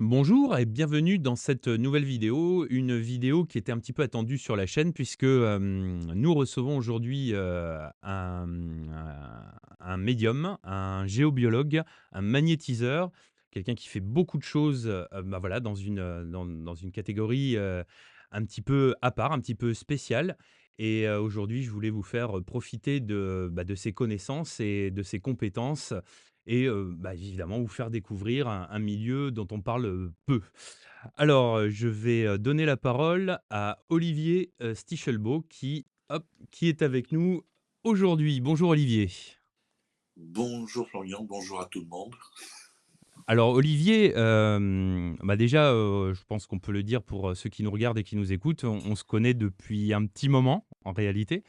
Bonjour et bienvenue dans cette nouvelle vidéo, une vidéo qui était un petit peu attendue sur la chaîne puisque, nous recevons aujourd'hui, un médium, un géobiologue, un magnétiseur, quelqu'un qui fait beaucoup de choses, bah, voilà dans une catégorie, un petit peu à part, un petit peu spéciale et aujourd'hui je voulais vous faire profiter de ses connaissances et de ses compétences et bah, évidemment vous faire découvrir un milieu dont on parle, peu. Alors, je vais, donner la parole à Olivier, Stichelbeau qui est avec nous aujourd'hui. Bonjour Olivier. Bonjour Florian, bonjour à tout le monde. Alors Olivier, bah, déjà, je pense qu'on peut le dire pour, ceux qui nous regardent et qui nous écoutent, on se connaît depuis un petit moment en réalité,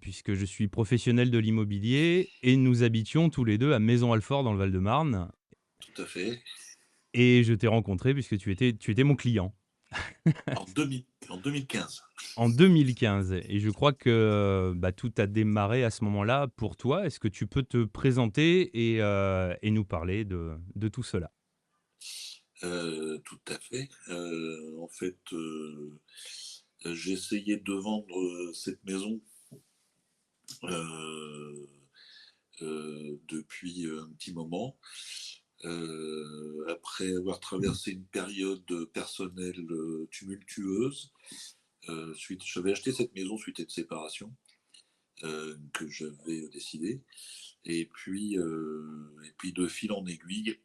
puisque je suis professionnel de l'immobilier et nous habitions tous les 2 à Maisons-Alfort dans le Val-de-Marne Tout à fait. et je t'ai rencontré puisque tu étais mon client. En 2015. En 2015 et je crois que, bah, tout a démarré à ce moment-là pour toi. Est-ce que tu peux te présenter et nous parler de tout cela? Tout à fait. En fait, j'ai essayé de vendre, cette maison, heu depuis, un petit moment. Après avoir traversé une période, personnelle, tumultueuse, suite j'avais acheté cette maison suite à une séparation, que j'avais, décidée et puis de fil en aiguille.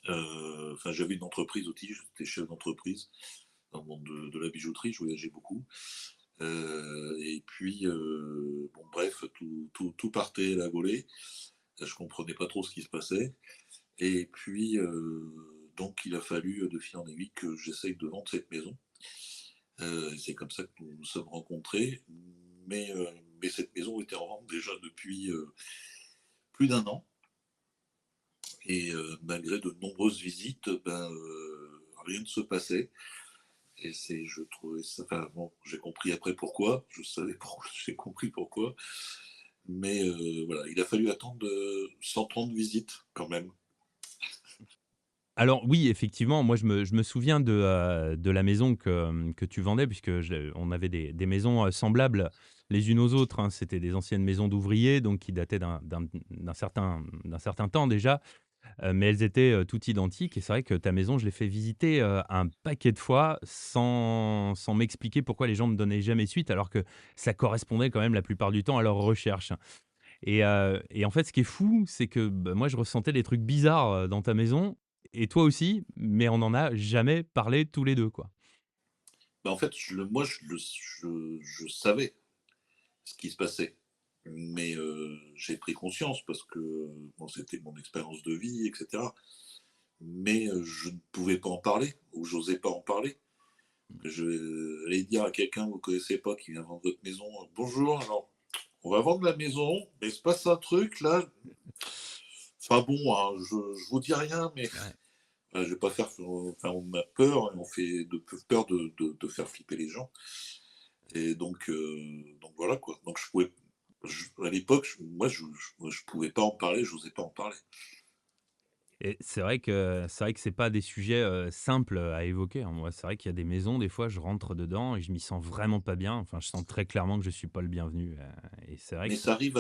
Enfin, j'avais une entreprise aussi, j'étais chef d'entreprise dans le monde de la bijouterie, je voyageais beaucoup. Et puis, bon bref, tout partait à la volée. Je comprenais pas trop ce qui se passait. Et puis, donc il a fallu, de fil en aiguille, que j'essaye de vendre cette maison. C'est comme ça que nous nous sommes rencontrés. Mais, heu, mais cette maison était en vente déjà depuis, plus d'un an. Et malgré de nombreuses visites, rien ne se passait. Et je trouvais ça, enfin bon, j'ai compris après pourquoi, je savais pourquoi, j'ai compris pourquoi, mais voilà, il a fallu attendre, 130 visites quand même. Alors oui, effectivement, moi je me souviens de la maison que tu vendais puisque on avait des maisons, semblables les unes aux autres, hein. C'était des anciennes maisons d'ouvriers donc qui dataient d'un certain temps déjà. Mais elles étaient, toutes identiques et c'est vrai que ta maison, je l'ai fait visiter, un paquet de fois sans m'expliquer pourquoi les gens me donnaient jamais suite, alors que ça correspondait quand même la plupart du temps à leurs recherches et en fait, ce qui est fou, c'est que, bah, moi, je ressentais des trucs bizarres, dans ta maison et toi aussi, mais on n'en a jamais parlé tous les 2, quoi. En fait, je savais ce qui se passait, mais j'ai pris conscience parce que, bon, c'était mon expérience de vie et cetera, mais je ne pouvais pas en parler ou j'osais pas en parler. Je aller dire à quelqu'un que vous connaissez pas qui vient vendre votre maison: «Bonjour, alors on va vendre la maison, mais il se passe un truc là». Enfin bon, hein, je vous dis rien, mais Ouais. je vais pas faire, enfin on a peur, on fait peur de faire flipper les gens. Et donc voilà quoi. Donc à l'époque, moi je pouvais pas en parler, j'osais pas en parler. Et c'est vrai que c'est pas des sujets, simples, à évoquer, hein. Moi, c'est vrai qu'il y a des maisons, des fois, je rentre dedans et je m'y sens vraiment pas bien. Enfin, je sens très clairement que je suis pas le bienvenu, et c'est vrai Mais que ça arrive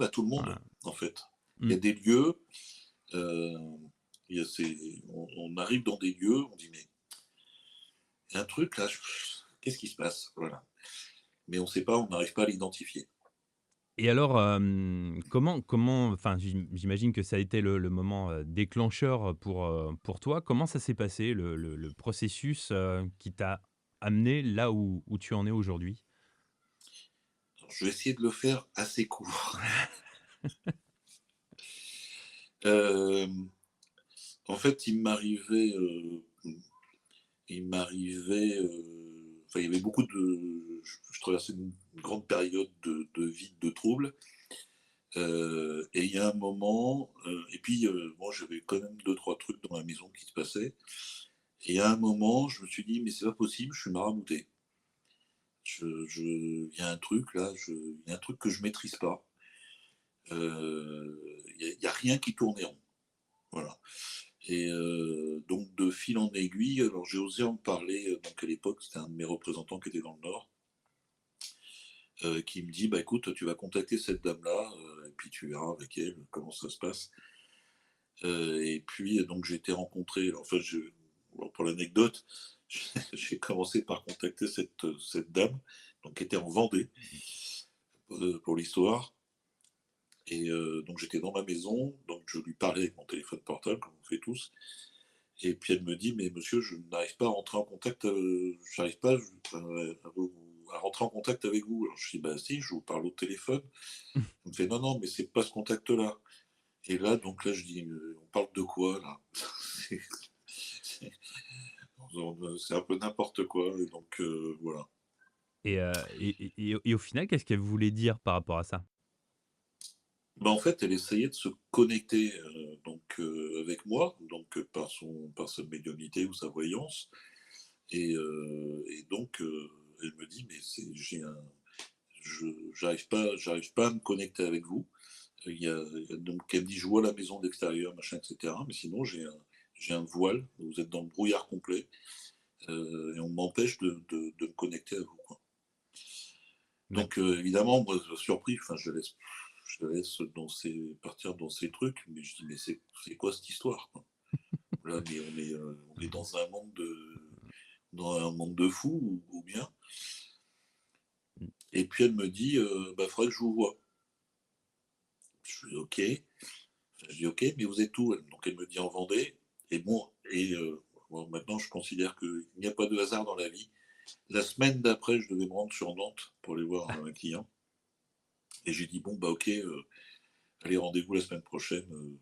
à tout le monde, voilà. en fait. Il y Mmh. a des lieux, heu, il y a ces on arrive dans des lieux, on dit: «Mais il y a un truc là, qu'est-ce qui se passe?» Voilà. Mais on sait pas, on n'arrive pas à l'identifier. Et alors, comment enfin, j'imagine que ça a été le moment, déclencheur, pour toi. Comment ça s'est passé le processus, qui t'a amené là où tu en es aujourd'hui? Alors je vais essayer de le faire assez court. Hem, En fait, enfin, il y avait beaucoup de je traversais une grande période de vide, de trouble, et il y a un moment, et puis, moi j'avais quand même deux trois trucs dans la maison qui se passaient, et il y a un moment, je me suis dit: «Mais c'est pas possible, je suis marabouté. Il y a un truc là, il y a un truc que je maîtrise pas». Il y a rien qui tournait rond, voilà. Et fil en aiguille, alors j'ai osé en parler, donc à l'époque, c'était un de mes représentants qui était dans le Nord, qui me dit: «Bah, écoute, tu vas contacter cette dame-là, et puis tu verras avec elle comment ça se passe». Et puis, donc j'ai été rencontré, enfin je bon, pour l'anecdote, j'ai commencé par contacter cette dame, donc qui était en Vendée, pour l'histoire. Et donc j'étais dans ma maison, donc je lui parlais avec mon téléphone portable, comme on fait tous. Et puis elle me dit: «Mais monsieur, je n'arrive pas à rentrer en contact, j'arrive pas à rentrer en contact avec vous». Alors je dis: «Bah si, je vous parle au téléphone». Elle me fait: «Non, non, mais c'est pas ce contact-là». Et là, donc là, je dis: «On parle de quoi là?» C'est c'est c'est un peu n'importe quoi, et donc voilà. Et au final, qu'est-ce qu'elle voulait dire par rapport à ça? Bah, en fait, elle essayait de se connecter, avec moi, par sa médiumnité ou sa voyance. Et donc elle me dit: «Mais c'est j'ai un je j'arrive pas à me connecter avec vous». Donc elle me dit: «Je vois la maison d'extérieur, machin et cetera, mais sinon j'ai un voile, vous êtes dans le brouillard complet, et on m'empêche de me connecter à vous, quoi». Donc D'accord. évidemment, moi, surpris, enfin, je la laisse partir dans ses trucs, mais je dis: «Mais c'est quoi cette histoire, quoi?» Là, mais on est dans un monde de fous ou bien. Mmh. Et puis elle me dit: «Bah, faudrait que je vous voie». Je fais: «OK». Je dis: «OK, mais vous êtes où?» Donc elle me dit: «En Vendée». Et bon, bon, maintenant je considère qu'il n'y a pas de hasard dans la vie. La semaine d'après, je devais me rendre sur Nantes pour aller voir un client, et j'ai dit: «Bon, bah, OK, allez, rendez-vous la semaine prochaine»,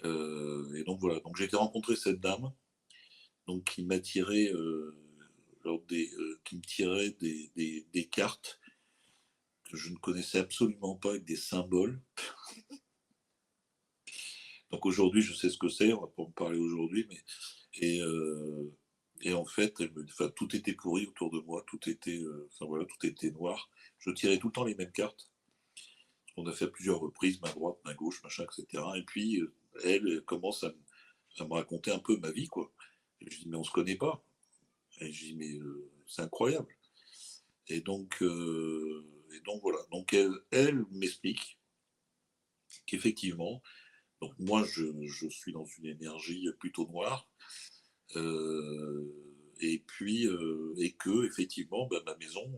et donc voilà. Donc j'ai été rencontrer cette dame, donc qui m'attirait, qui me tirait des cartes que je ne connaissais absolument pas, avec des symboles. Donc aujourd'hui, je sais ce que c'est, on va pas en parler aujourd'hui, mais et heu et en fait, enfin, tout était pourri autour de moi, tout était, enfin voilà, tout était noir. Je tirais tout le temps les mêmes cartes. On a fait à plusieurs reprises, main droite, main gauche, machin, et cetera. Et puis, elle commence à me raconter un peu ma vie, quoi. Et je dis: «Mais on se connaît pas». Et je dis: «Mais, c'est incroyable». Et donc voilà. Donc elle m'explique qu'effectivement, donc moi je suis dans une énergie plutôt noire. Heu et puis, et qu'effectivement, bah, ma maison,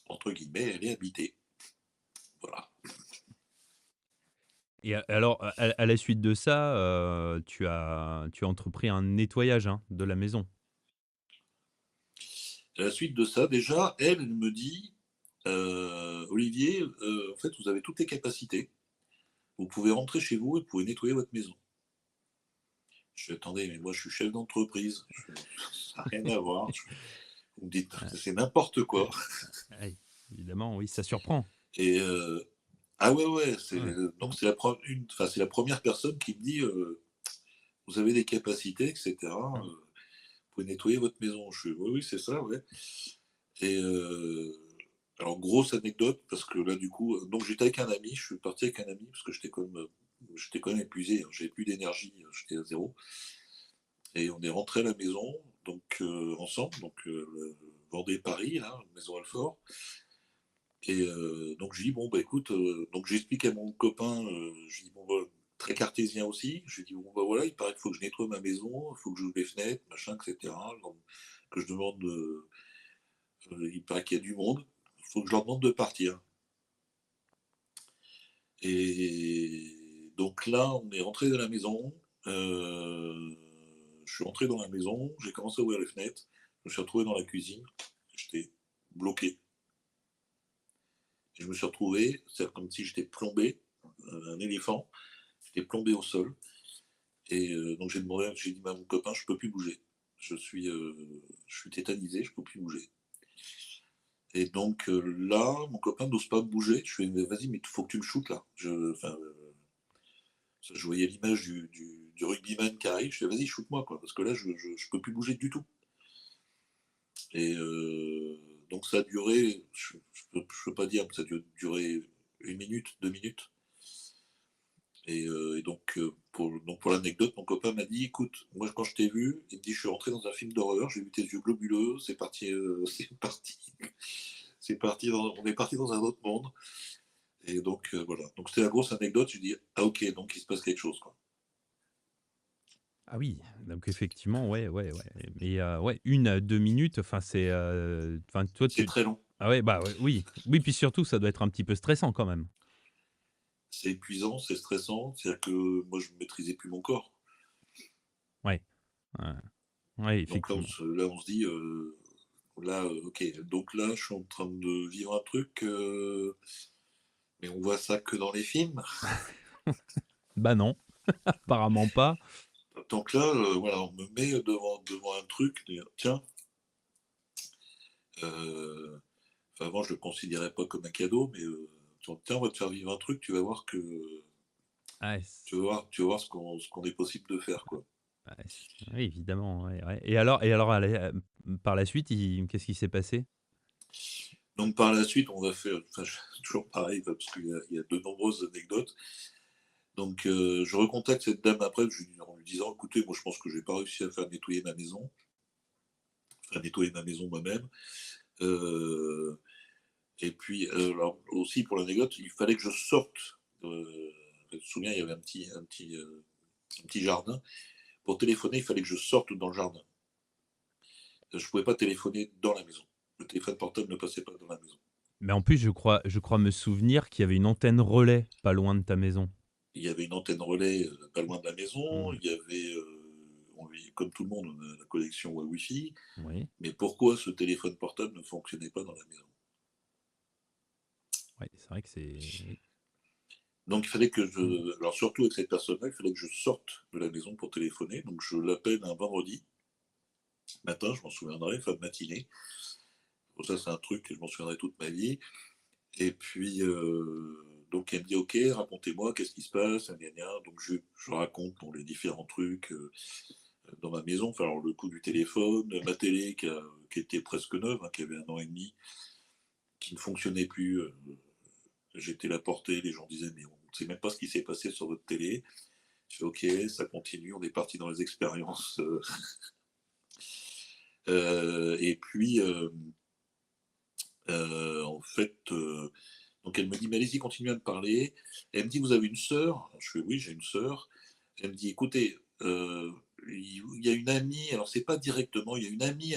entre guillemets, «elle est habitée». Voilà. Et alors, à la suite de ça, tu as entrepris un nettoyage, hein, de la maison? À la suite de ça, déjà, elle me dit: «Olivier, en fait, vous avez toutes les capacités. Vous pouvez rentrer chez vous et vous pouvez nettoyer votre maison». Je fais: «Attendez, mais moi je suis chef d'entreprise, ça n'a rien à voir». Vous me dites: Ouais, «C'est n'importe quoi». aïe, évidemment, oui, ça surprend. Et ah ouais, ouais, Ouais. donc c'est la première personne qui me dit, «Vous avez des capacités et cetera, Mmh. vous pouvez nettoyer votre maison». Je fais: «Oui, oui, c'est ça, ouais». Et alors, grosse anecdote, parce que là, du coup, donc j'étais avec un ami, je suis parti avec un ami parce que j'étais quand même épuisé, hein, j'avais plus d'énergie, j'étais à zéro. Et on est rentré à la maison, donc ensemble, donc Vendée-Paris, là, maison Alfort. Et donc je dis: «Bon, bah, écoute», donc j'explique à mon copain, je lui dis: «Bon, bah», très cartésien aussi, je lui dis: «Bon, bah, voilà, il paraît qu'il faut que je nettoie ma maison, il faut que j'ouvre les fenêtres, machin, et cetera». Donc que je demande, il paraît qu'il y a du monde, il faut que je leur demande de partir. Et donc là, on est rentré dans la maison, je suis rentré dans la maison, j'ai commencé à ouvrir les fenêtres, je me suis retrouvé dans la cuisine, j'étais bloqué. Je me suis retrouvé, c'est comme si j'étais plombé, un éléphant, j'étais plombé au sol. Et donc j'ai dit à mon copain: «Je peux plus bouger. Je suis tétanisé, je peux plus bouger». Et donc là, mon copain n'ose pas bouger. Je fais: «Mais vas-y, mais il faut que tu me shootes là». Enfin, je voyais l'image du rugbyman qui arrive, je fais: «Vas-y, shoot-moi, quoi, parce que là, je peux plus bouger du tout». Et donc ça a duré, je peux pas dire, mais ça a duré 1 minute, 2 minutes. Et donc Donc pour l'anecdote, mon copain m'a dit: «Écoute, moi quand je t'ai vu», il me dit: «Je suis rentré dans un film d'horreur, j'ai vu tes yeux globuleux, c'est parti, c'est parti on est parti dans un autre monde». Et donc voilà. Donc c'était la grosse anecdote, je dis: «Ah OK, donc il se passe quelque chose, quoi». Ah oui, donc effectivement, ouais, ouais, ouais. Mais ouais, 1 à 2 minutes, enfin, enfin, toi, C'est très long, ah ouais, bah, ouais, oui. Oui, puis surtout, ça doit être un petit peu stressant quand même. c'est épuisant, c'est stressant, c'est-à-dire que moi je ne maîtrisais plus mon corps. Ouais, ouais, ouais, Donc effectivement. là on se dit, là, OK, donc là je suis en train de vivre un truc, mais on voit ça que dans les films. Bah, non, apparemment pas. Donc là, voilà, on me met devant un truc, dire: «Tiens», heu, enfin avant je le considérais pas comme un cadeau, mais tiens, on va te faire vivre un truc, tu vas voir que Ah, tu vas voir ce qu'on est possible de faire, quoi. oui, évidemment, ouais, ouais. Et alors, par la suite, qu'est-ce qui s'est passé? Donc par la suite, on va faire, enfin, toujours pareil, parce qu'il y a de nombreuses anecdotes. Donc je recontacte cette dame après, en lui disant: «Écoutez, moi je pense que j'ai pas réussi à faire nettoyer ma maison, enfin nettoyer ma maison moi-même». Heu et puis, alors aussi pour l'anecdote, il fallait que je sorte, je me souviens, il y avait un petit jardin. Pour téléphoner, il fallait que je sorte dans le jardin. Je ne pouvais pas téléphoner dans la maison. Le téléphone portable ne passait pas dans la maison. Mais en plus, je crois me souvenir qu'il y avait une antenne relais pas loin de ta maison. Il y avait une antenne relais, pas loin de la maison. Mmh, Il y avait, comme tout le monde, on a la connexion Wi-Fi. oui, Mais pourquoi ce téléphone portable ne fonctionnait pas dans la maison? ouais, c'est vrai que c'est oui. Donc il fallait que Mmh. alors surtout avec cette personne-là, il fallait que je sorte de la maison pour téléphoner. Donc je l'appelle un vendredi matin, je m'en souviendrai, fin de matinée. Bon, ça c'est un truc que je m'en souviendrai toute ma vie. Et puis, donc elle me dit: «OK, racontez-moi, qu'est-ce qui se passe? Gna, gna, gna». Donc je raconte, bon, les différents trucs, dans ma maison. Enfin, alors le coup du téléphone, ma télé qui était presque neuve, hein, qui avait 1 an et demi, qui ne fonctionnait plus. J'étais la portée, les gens disaient: «Mais on ne sait même pas ce qui s'est passé sur votre télé». Je fais: «OK, ça continue», on est parti dans les expériences, et puis, en fait, donc elle me dit: «Mais allez-y, continuez à me parler». Elle me dit: «Vous avez une sœur?» Je fais: «Oui, j'ai une sœur». Elle me dit: «Écoutez, il y a une amie», alors c'est pas directement, il y a une amie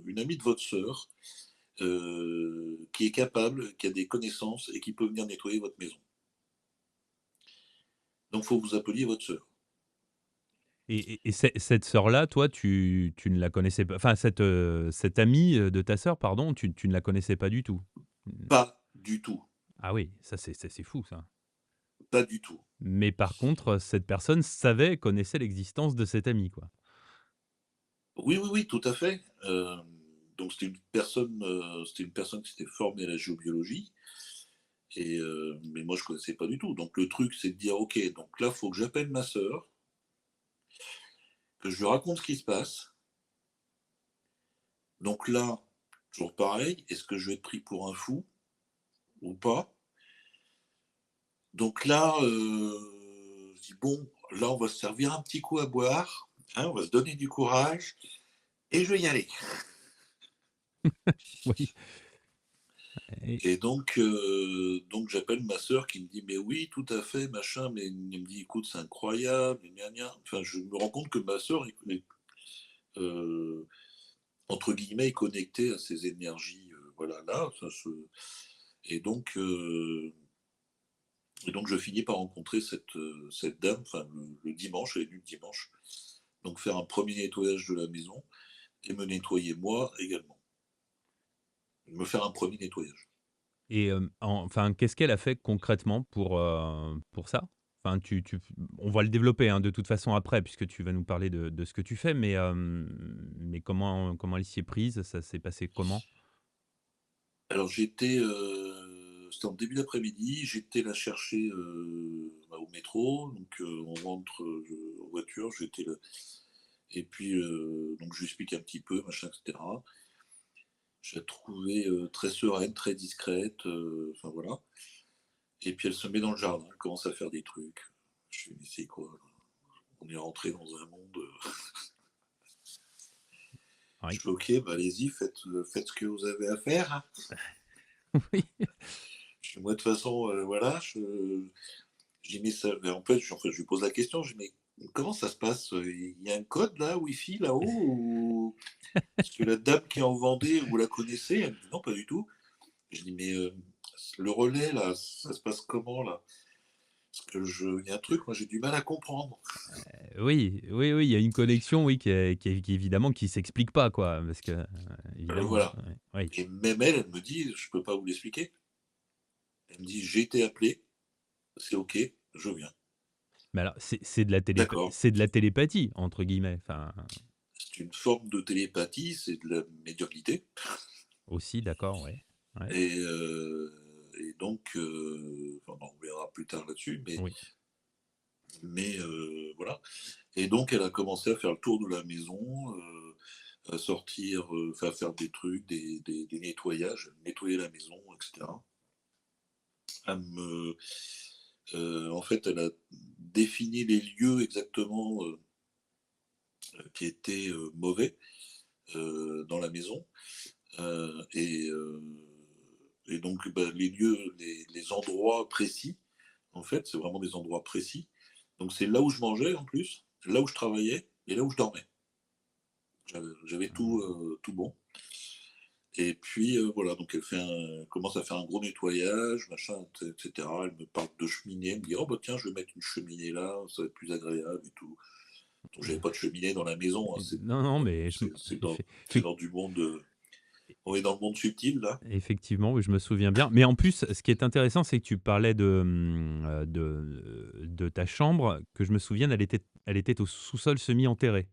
une amie de votre sœur, qui est capable, qui a des connaissances et qui peut venir nettoyer votre maison. Donc faut que vous appeliez votre sœur». Et cette sœur-là, toi, tu ne la connaissais pas, enfin, cette amie, de ta sœur, pardon, tu ne la connaissais pas du tout? Mmh. Pas du tout, Ah oui, ça c'est fou ça. pas du tout. Mais par contre, cette personne connaissait l'existence de cette amie, quoi? Oui, oui, oui, tout à fait. Donc c'était une personne qui s'était formée à la géobiologie. Et mais moi je connaissais pas du tout. Donc le truc, c'est de dire: «OK, donc là, il faut que j'appelle ma sœur, que je lui raconte ce qui se passe». Donc là, toujours pareil, est-ce que je vais être pris pour un fou ou pas? Donc là, je dis: «Bon, là, on va se servir un petit coup à boire, hein, on va se donner du courage et je vais y aller». Oui. Et Et donc j'appelle ma sœur qui me dit: «Mais oui, tout à fait, machin», mais elle me dit: «Écoute, c'est incroyable, gna gna». Enfin, je me rends compte que ma sœur est, heu, entre guillemets, «connectée» à ces énergies, voilà, là, ça se et donc heu et donc je finis par rencontrer cette dame, enfin le dimanche, elle est venue le dimanche, donc faire un premier nettoyage de la maison et me nettoyer moi également. Me faire un premier nettoyage. enfin, qu'est-ce qu'elle a fait concrètement pour ça? Enfin, on va le développer, hein, de toute façon après puisque tu vas nous parler de ce que tu fais, mais comment elle s'y est prise? Ça s'est passé comment? Alors c'était en début d'après-midi, j'étais la chercher, bah, au métro, donc on rentre, en voiture, j'étais là et puis, donc je lui explique un petit peu, machin et cetera. Je l'ai trouvée, très sereine, très discrète, enfin voilà, et puis elle se met dans le jardin, elle commence à faire des trucs. Je fais: «Mais c'est quoi là?» On est rentré dans un monde, je Oui. fais: «OK, bah, allez-y, faites ce que vous avez à faire, hein». Oui. Je fais: «Moi, de toute façon, voilà, je dis: «Mais ça», mais en fait, je lui pose la question, je dis: «Mais comment ça se passe, il y a un code là, Wi-Fi là-haut ou?» Parce que la dame qui en vendait, vous la connaissez? Elle me dit: «Non, pas du tout». Je dis: «Mais, le relais là, ça se passe comment là?» Parce que il y a un truc, moi j'ai du mal à comprendre. Oui, oui, oui, il y a une connexion, oui, qui évidemment qui s'explique pas, quoi, parce que, évidemment, Voilà, ouais, oui. et même elle, elle me dit: «Je peux pas vous l'expliquer». Elle me dit: «J'ai été appelée, c'est OK, je viens». Mais alors D'accord, c'est de la «télépathie» entre guillemets, enfin, c'est une forme de télépathie, c'est de la médiumnité, aussi, d'accord, ouais. Ouais, et donc, enfin, on verra plus tard là-dessus, oui. mais voilà, et donc elle a commencé à faire le tour de la maison, à sortir, enfin à faire des trucs, des nettoyages, nettoyer la maison, et cetera. À me En fait, elle a défini les lieux exactement, qui étaient, mauvais, dans la maison, heu et heu et donc bah, les lieux, les endroits précis, en fait, c'est vraiment des endroits précis. Donc c'est là où je mangeais en plus, là où je travaillais et là où je dormais. J'avais tout, Mmh. tout bon, et puis, voilà, donc elle commence à faire un gros nettoyage, machin, et cetera. Elle me parle de cheminée, elle me dit: «Oh bah tiens, je vais mettre une cheminée là, ça va être plus agréable et tout». Donc j'avais pas de cheminée dans la maison, hein, Non, non, mais je m c'est dans du monde, on est dans le monde subtil là. effectivement, oui, je me souviens bien. Mais en plus, ce qui est intéressant, c'est que tu parlais de ta chambre, que je me souvienne, elle était au sous-sol semi-enterré.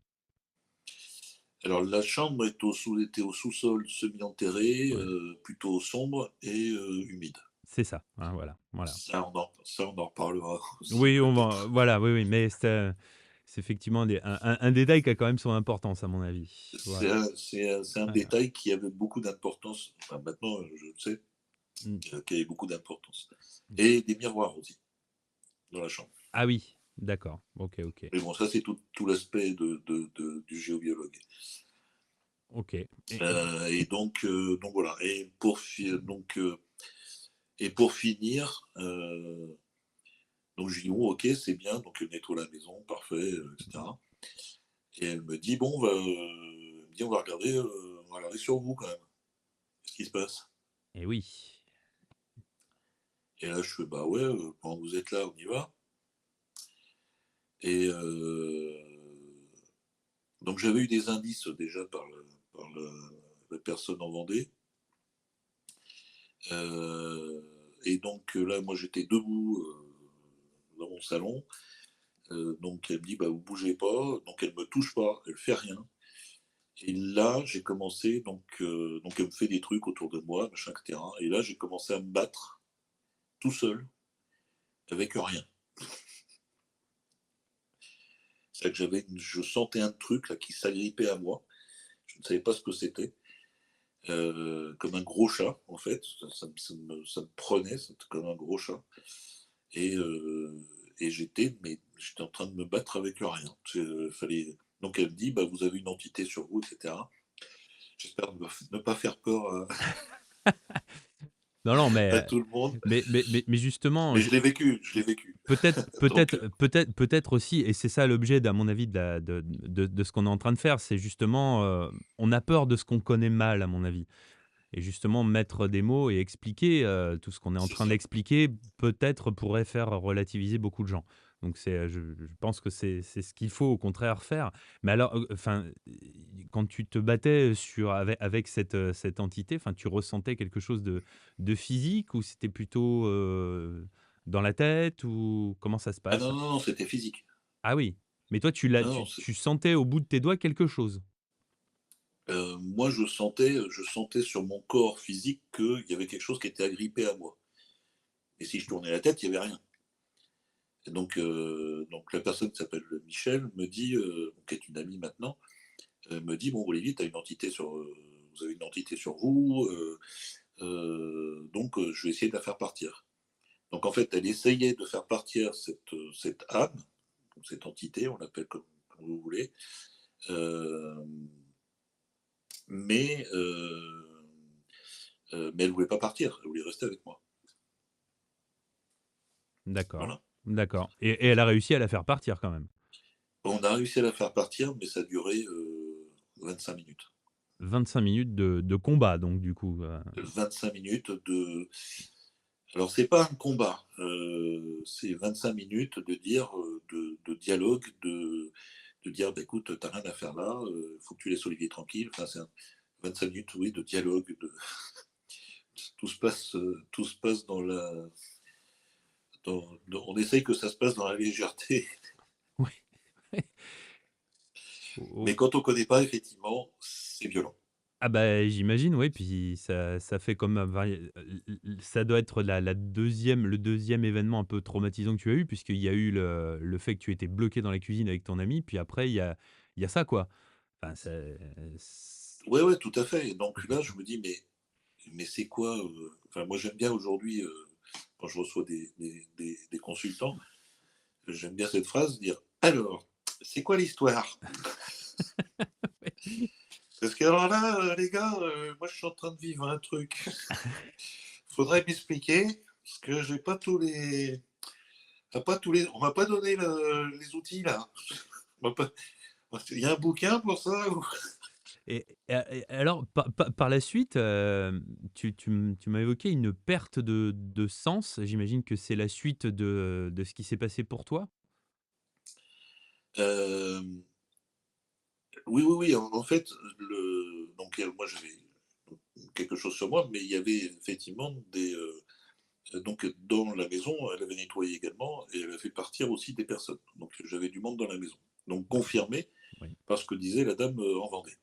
Alors la chambre était au sous-sol semi-enterré, Ouais, plutôt sombre et humide. c'est ça, hein, voilà, voilà. Ça on en reparlera aussi Oui, on va peut-être. voilà, oui, oui, mais c'est effectivement un détail qui a quand même son importance à mon avis. C'est Voilà. un Ouais, détail qui avait beaucoup d'importance, enfin maintenant, je le sais, mmh. qui avait beaucoup d'importance, et des miroirs aussi dans la chambre. Ah oui, d'accord. OK, OK. Mais bon, ça c'est tout l'aspect du géobiologue. OK Et donc voilà, et pour finir, donc je lui dis: «Bon OK, c'est bien», donc elle nettoie la maison, parfait, et cetera, et elle me dit: «Bon, elle me dit: On va regarder sur vous quand même. Qu'est-ce qui se passe?» et oui. Et là je fais: «Bah ouais, pendant que vous êtes là, on y va», et donc j'avais eu des indices déjà par la personne en Vendée, et donc là, moi j'étais debout, dans mon salon, donc elle me dit: «Bah, vous bougez pas», donc elle me touche pas, elle fait rien, et là, j'ai commencé donc elle me fait des trucs autour de moi, machin, et cetera, et là, j'ai commencé à me battre tout seul, avec rien. C'est-à-dire que je sentais un truc là qui s'agrippait à moi, je ne savais pas ce que c'était, comme un gros chat en fait, ça me prenait, c'était comme un gros chat, et j'étais en train de me battre avec rien. Fallait Donc elle me dit: «Bah, vous avez une entité sur vous, et cetera». J'espère ne pas faire peur à Non, non, à tout le monde, mais justement, mais je l'ai vécu. Donc peut-être aussi et c'est ça l'objet à mon avis de ce qu'on est en train de faire, c'est justement, on a peur de ce qu'on connaît mal à mon avis et justement mettre des mots et expliquer, tout ce qu'on est en c'est train ça. d'expliquer, peut-être pourrait faire relativiser beaucoup de gens. Donc je pense que c'est ce qu'il faut au contraire faire. Mais alors, enfin, quand tu te battais avec cette entité, enfin, tu ressentais quelque chose de physique ou c'était plutôt, dans la tête ou comment ça se Ah passe? non, non, non, c'était physique. Ah oui, mais toi Ah non, tu sentais au bout de tes doigts quelque chose? moi je sentais sur mon corps physique qu'il y avait quelque chose qui était agrippé à moi, et si je tournais la tête, il y avait rien, et donc la personne qui s'appelle Michel me dit, qui est une amie maintenant, me dit: «Bon Olivier, vous avez une entité sur vous, donc je vais essayer de la faire partir». Donc en fait, elle essayait de faire partir cette âme, cette entité, on l'appelle comme vous voulez, euh, mais elle voulait pas partir, elle voulait rester avec moi. D'accord, Voilà. d'accord. Et elle a réussi à la faire partir quand même. On a réussi à la faire partir, mais ça a duré 25 minutes. 25 minutes de combat, donc du coup. 25 minutes de. Alors, c'est pas un combat, c'est 25 minutes de dire, de dialogue, de dire, bah, écoute, t'as rien à faire là, faut que tu laisses Olivier tranquille. Enfin, c'est 25 minutes, oui, de dialogue, tout se passe dans la. On essaye que ça se passe dans la légèreté, Oui. Oh, mais quand on connaît pas, effectivement, c'est violent. ah bah, j'imagine, oui, puis ça fait comme un ça doit être la 2e le deuxième événement un peu traumatisant que tu as eu, puisqu'il y a eu le fait que tu étais bloqué dans la cuisine avec ton ami, puis après il y a ça, quoi. Enfin, c Ouais, ouais, tout à fait. Et donc là, je me dis, mais c'est quoi Enfin, moi, j'aime bien aujourd'hui, quand je reçois des consultants, j'aime bien cette phrase, dire alors, c'est quoi l'histoire? Parce que alors là, les gars, moi, je suis en train de vivre un truc. Faudrait m'expliquer, parce que j'ai pas tous les. Pas tous les. On m'a pas donné les outils là. On m'a pas- Il y a un bouquin pour ça et alors par la suite, tu m'as évoqué une perte de sens. J'imagine que c'est la suite de ce qui s'est passé pour toi? Euh, Oui, oui, oui. En fait, donc moi j'avais quelque chose sur moi, mais il y avait effectivement donc dans la maison, elle avait nettoyé également et elle a fait partir aussi des personnes. Donc j'avais du monde dans la maison. Donc confirmé Oui. par ce que disait la dame en Vendée.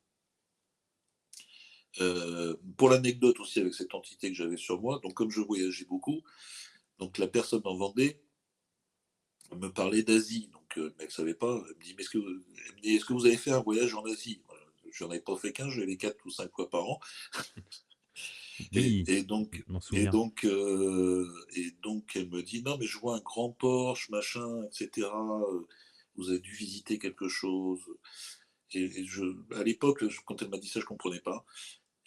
Pour l'anecdote aussi avec cette entité que j'avais sur moi, donc comme je voyageais beaucoup, donc la personne en Vendée me parlait d'Asie, donc mais elle ne savait pas. Elle me dit, mais elle me dit, est-ce que vous avez fait un voyage en Asie? Voilà. Je n'en ai pas fait qu'un, je vais les 4 ou 5 fois par an. Et, Oui, et je donc, m'en et souviens. donc, et donc, elle me dit, non, mais je vois un grand Porsche, machin, etc. Vous avez dû visiter quelque chose. À l'époque, quand elle m'a dit ça, je comprenais pas.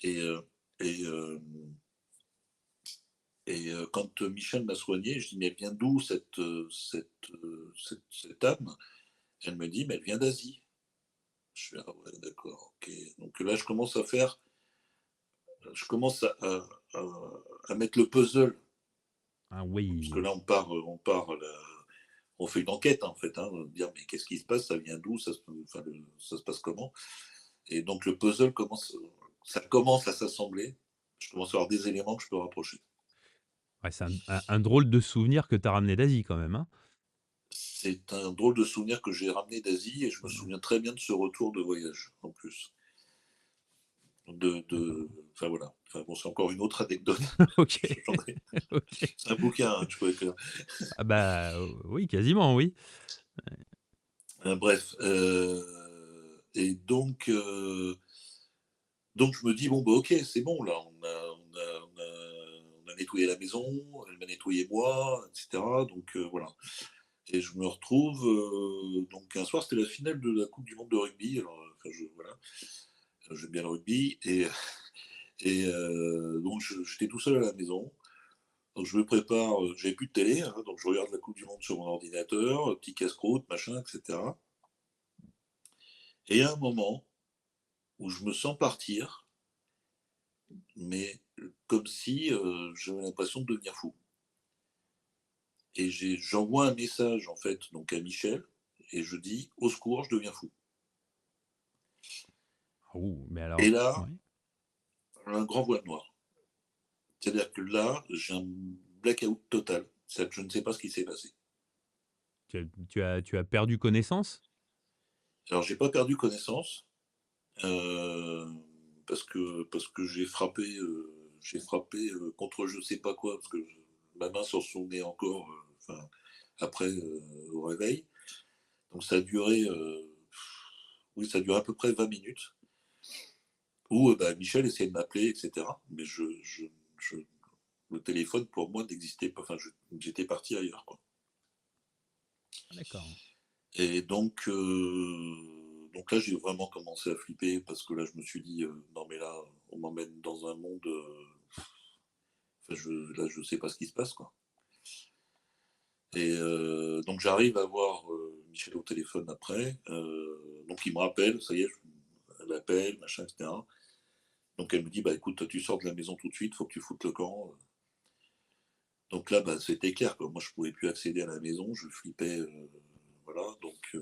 Et, euh, et, euh, quand Michel m'a soigné, je dis, mais elle vient d'où cette âme? Elle me dit, mais elle vient d'Asie. Je fais, ah ouais, d'accord, ok. Donc là, je commence à mettre le puzzle. Ah Parce que oui. là, on fait une enquête, en fait, hein, dire, mais qu'est-ce qui se passe, ça vient d'où, enfin, ça se passe comment? Et donc, le puzzle ça commence à s'assembler. Je commence à avoir des éléments que je peux rapprocher. Ouais, c'est un drôle de souvenir que tu as ramené d'Asie quand même, hein? C'est un drôle de souvenir que j'ai ramené d'Asie et je me souviens très bien de ce retour de voyage, en plus. D'accord. Enfin, voilà. Enfin, bon, c'est encore une autre anecdote. OK. OK. C'est un bouquin, hein, je peux écrire. Ah bah, oui, quasiment, oui. Bref. Et donc, je me dis, bon, bah, ok, c'est bon, là, on a nettoyé la maison, elle m'a nettoyé moi, etc. Donc, voilà. Et je me retrouve, donc un soir, c'était la finale de la Coupe du Monde de rugby. Alors, enfin, voilà, j'aime bien le rugby. Et donc, j'étais tout seul à la maison. Donc, je me prépare, j'avais plus de télé, hein, donc je regarde la Coupe du Monde sur mon ordinateur, petit casse-croûte, machin, etc. Et il y a un moment où je me sens partir, mais comme si j'avais l'impression de devenir fou. Et j'envoie un message en fait donc à Michel et je dis au secours, je deviens fou. Oh, mais Et alors là, ouais. un grand voile noir. C'est-à-dire que là, j'ai un blackout total. C'est-à-dire que je ne sais pas ce qui s'est passé. Tu as perdu connaissance? Alors, j'ai pas perdu connaissance euh, parce que j'ai frappé contre je sais pas quoi parce que ma main s'en souvenait encore. Enfin, après au réveil. Donc ça a duré, oui, ça a duré à peu près 20 minutes, où bah, Michel essayait de m'appeler, etc. Mais le téléphone pour moi n'existait pas. Enfin, j'étais parti ailleurs, quoi. Ah d'accord. Et donc là, j'ai vraiment commencé à flipper parce que là, je me suis dit, non, mais là, on m'emmène dans un monde. Enfin, là, je sais pas ce qui se passe, quoi. Et donc, j'arrive à voir Michel au téléphone après. Donc, il me rappelle, ça y est, elle m'appelle, machin, etc. Donc, elle me dit, bah écoute, tu sors de la maison tout de suite, faut que tu foutes le camp. Donc là, bah, c'était clair, quoi. Moi, je pouvais plus accéder à la maison, je flippais. Voilà, donc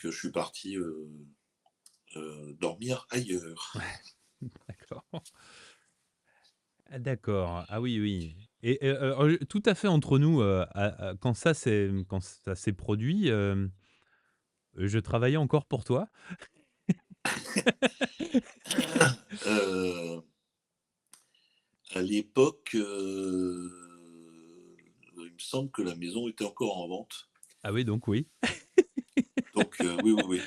je suis parti dormir ailleurs. D'accord. Ah d'accord. Ah oui, oui. Et tout à fait entre nous, quand ça s'est produit, je travaillais encore pour toi. Euh, à l'époque, il me semble que la maison était encore en vente. Ah oui, donc oui. Donc oui, oui, oui.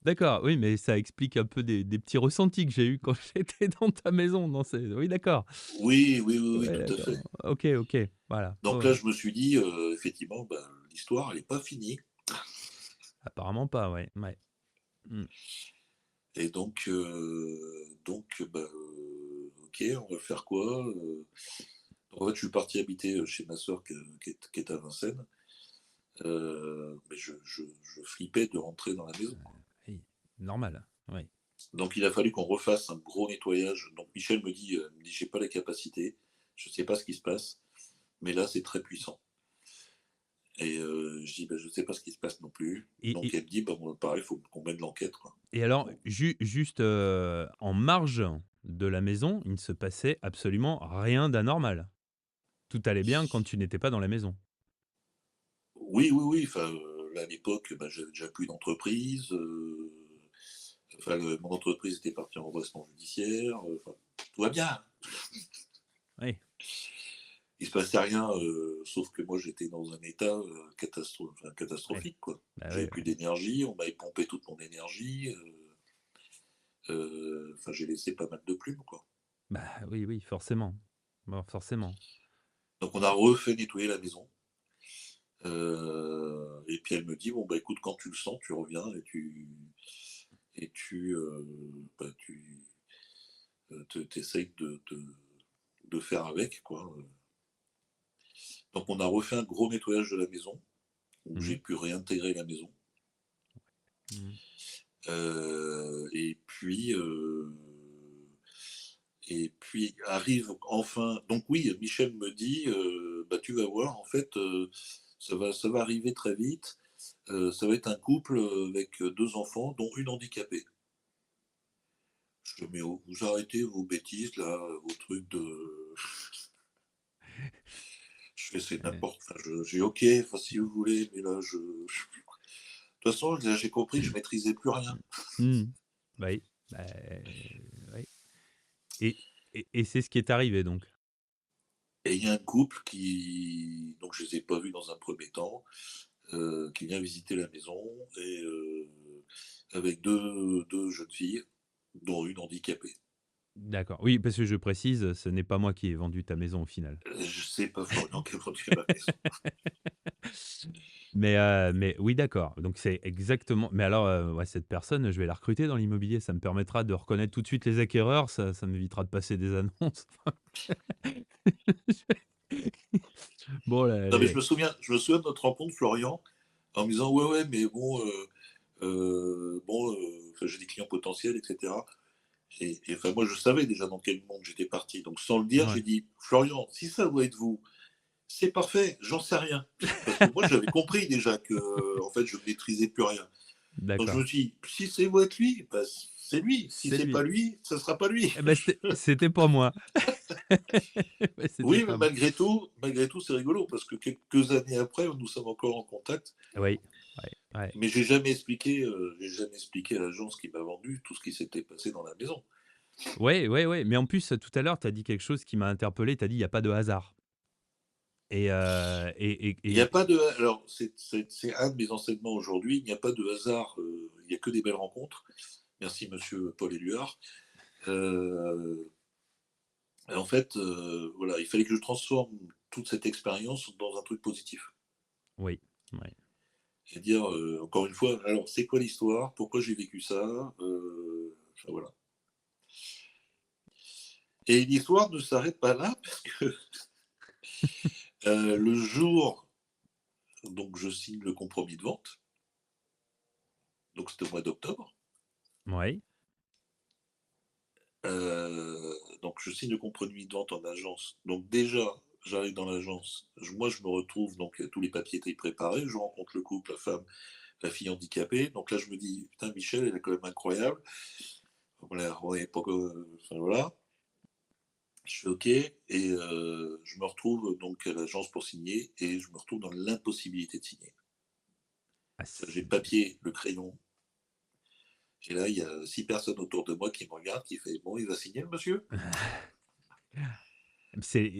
D'accord, oui, mais ça explique un peu des petits ressentis que j'ai eus quand j'étais dans ta maison, non, c'est oui, d'accord. Oui, oui, oui, oui, Ouais, tout à d'accord. fait. OK, OK, voilà. Donc Ouais. là, je me suis dit, effectivement, bah, l'histoire, elle n'est pas finie. Apparemment pas, ouais, ouais. Mmh. Et bah, ok, on va faire quoi? En fait, je suis parti habiter chez ma soeur qui est à Vincennes. Mais je flippais de rentrer dans la maison, quoi. Oui, normal, oui. Donc il a fallu qu'on refasse un gros nettoyage. Donc Michel me dit j'ai pas la capacité, je sais pas ce qui se passe, mais là c'est très puissant. Et je dis bah, je sais pas ce qui se passe non plus. Et Donc et elle me dit bah bon, pareil, il faut qu'on mène l'enquête, quoi. et alors Bon. juste, en marge de la maison, il ne se passait absolument rien d'anormal? Tout allait bien quand tu n'étais pas dans la maison? Oui, oui, oui. Enfin, là à l'époque, bah, j'avais déjà plus d'entreprise. Enfin, mon entreprise était partie en redressement judiciaire. Enfin, tout va bien. Oui, Il se passait rien, sauf que moi j'étais dans un état enfin, oui. catastrophique, quoi. Bah, oui, J'avais plus oui. d'énergie, on m'avait pompé toute mon énergie. Enfin, j'ai laissé pas mal de plumes, quoi. Bah, oui, oui, forcément. Bon, forcément. Donc on a refait nettoyer la maison. Et puis elle me dit bon bah écoute, quand tu le sens, tu reviens bah, t'essayes de faire avec, quoi. Donc on a refait un gros nettoyage de la maison où Mmh. j'ai pu réintégrer la maison. Mmh. Euh, et puis euh, et puis arrive enfin. Donc oui, Michel me dit bah tu vas voir, en fait, ça va arriver très vite. Ça va être un couple avec deux enfants, dont une handicapée. Je dis mais vous arrêtez vos bêtises là, vos trucs de. Je fais c'est Heu, n'importe. Enfin, j'ai ok, enfin, si vous voulez, mais là De toute façon, j'ai compris que je maîtrisais plus rien. mmh. Bah, oui. Bah, oui. Et et c'est ce qui est arrivé donc? Et il y a un couple donc je les ai pas vus dans un premier temps, qui vient visiter la maison et avec deux jeunes filles, dont une handicapée. D'accord. Oui, parce que je précise, ce n'est pas moi qui ai vendu ta maison au final. Je sais pas Florian qui a vendu ma maison. Mais oui, d'accord. Donc c'est exactement mais alors, ouais, cette personne, je vais la recruter dans l'immobilier. Ça me permettra de reconnaître tout de suite les acquéreurs. Ça m'évitera de passer des annonces. Bon, là, Non mais les je me souviens de notre rencontre, Florian, en me disant ouais ouais mais bon, enfin, j'ai des clients potentiels, etc. Et enfin moi je savais déjà dans quel monde j'étais parti. Donc sans le dire, j'ai ouais, dit Florian, si ça doit être vous, c'est parfait, j'en sais rien. Parce que moi, j'avais compris déjà que, en fait, je ne maîtrisais plus rien. Donc je d'accord. me suis dit, si c'est moi être lui, bah, c'est lui. Si C'est c'est pas lui. lui, ça sera pas lui. Eh ben, c'était pas moi. Ouais, c'était Oui, mais pas moi. malgré tout, c'est rigolo parce que quelques années après, nous sommes encore en contact. Oui, ouais, ouais. Mais j'ai jamais expliqué à l'agence qui m'a vendu tout ce qui s'était passé dans la maison. Ouais, ouais, ouais, mais en plus, tout à l'heure, tu as dit quelque chose qui m'a interpellé. Tu as dit: «Il y a pas de hasard» et Il n'y a pas de, alors c'est un de mes enseignements aujourd'hui. Il n'y a pas de hasard. Il n'y a que des belles rencontres. Merci, Monsieur Paul Éluard. Euh, Et en fait, voilà, il fallait que je transforme toute cette expérience dans un truc positif. Oui, oui. Et dire, encore une fois, alors c'est quoi l'histoire? Pourquoi j'ai vécu ça? Enfin voilà. Et l'histoire ne s'arrête pas là parce que, le jour donc je signe le compromis de vente, donc c'était au mois d'octobre. Ouais. Donc je signe le compromis de vente en agence. Donc déjà, j'arrive dans l'agence, moi je me retrouve, donc tous les papiers étaient préparés, je rencontre le couple, la femme, la fille handicapée. Donc là je me dis: «Putain Michel, elle est quand même incroyable». Voilà, ouais, enfin voilà. Je fais OK et je me retrouve donc à l'agence pour signer et je me retrouve dans l'impossibilité de signer. Ah, J'ai le papier, le crayon et là il y a 6 personnes autour de moi qui me regardent, qui fait: «Bon, il va signer le monsieur?» c'est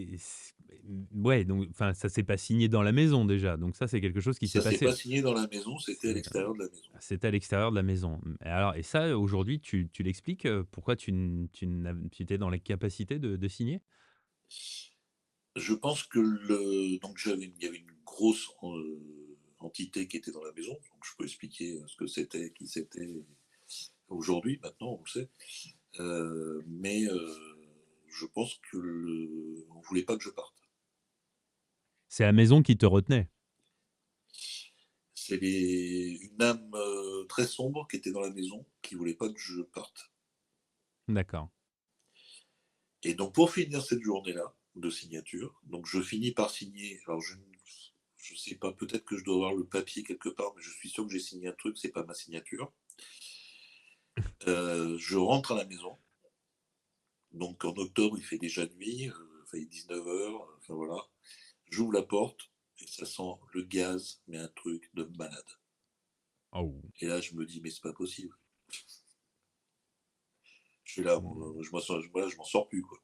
ouais, donc enfin, ça s'est pas signé dans la maison déjà, donc ça, c'est quelque chose qui s'est Ça s'est pas passé. signé dans la maison, c'était à C'est, l'extérieur de la maison. c'était à l'extérieur de la maison. Et alors et ça, aujourd'hui, tu l'expliques, pourquoi tu étais dans l'incapacité de signer? Je pense que donc il y avait une grosse entité qui était dans la maison, donc je peux expliquer ce que c'était, qui c'était. Aujourd'hui, maintenant, on le sait. Mais je pense que on voulait pas que je parte. C'est la maison qui te retenait? C'est une âme très sombre qui était dans la maison, qui voulait pas que je parte. D'accord. Et donc pour finir cette journée-là de signature, donc je finis par signer. Alors je sais pas, peut-être que je dois avoir le papier quelque part, mais je suis sûr que j'ai signé un truc, c'est pas ma signature. Je rentre à la maison. Donc en octobre, il fait déjà nuit, enfin, il est 19h, enfin voilà. J'ouvre la porte et ça sent le gaz, mais un truc de malade. Oh! Et là, je me dis, mais c'est pas possible. Je suis là, Mmh. voilà, je m'en sors plus, quoi.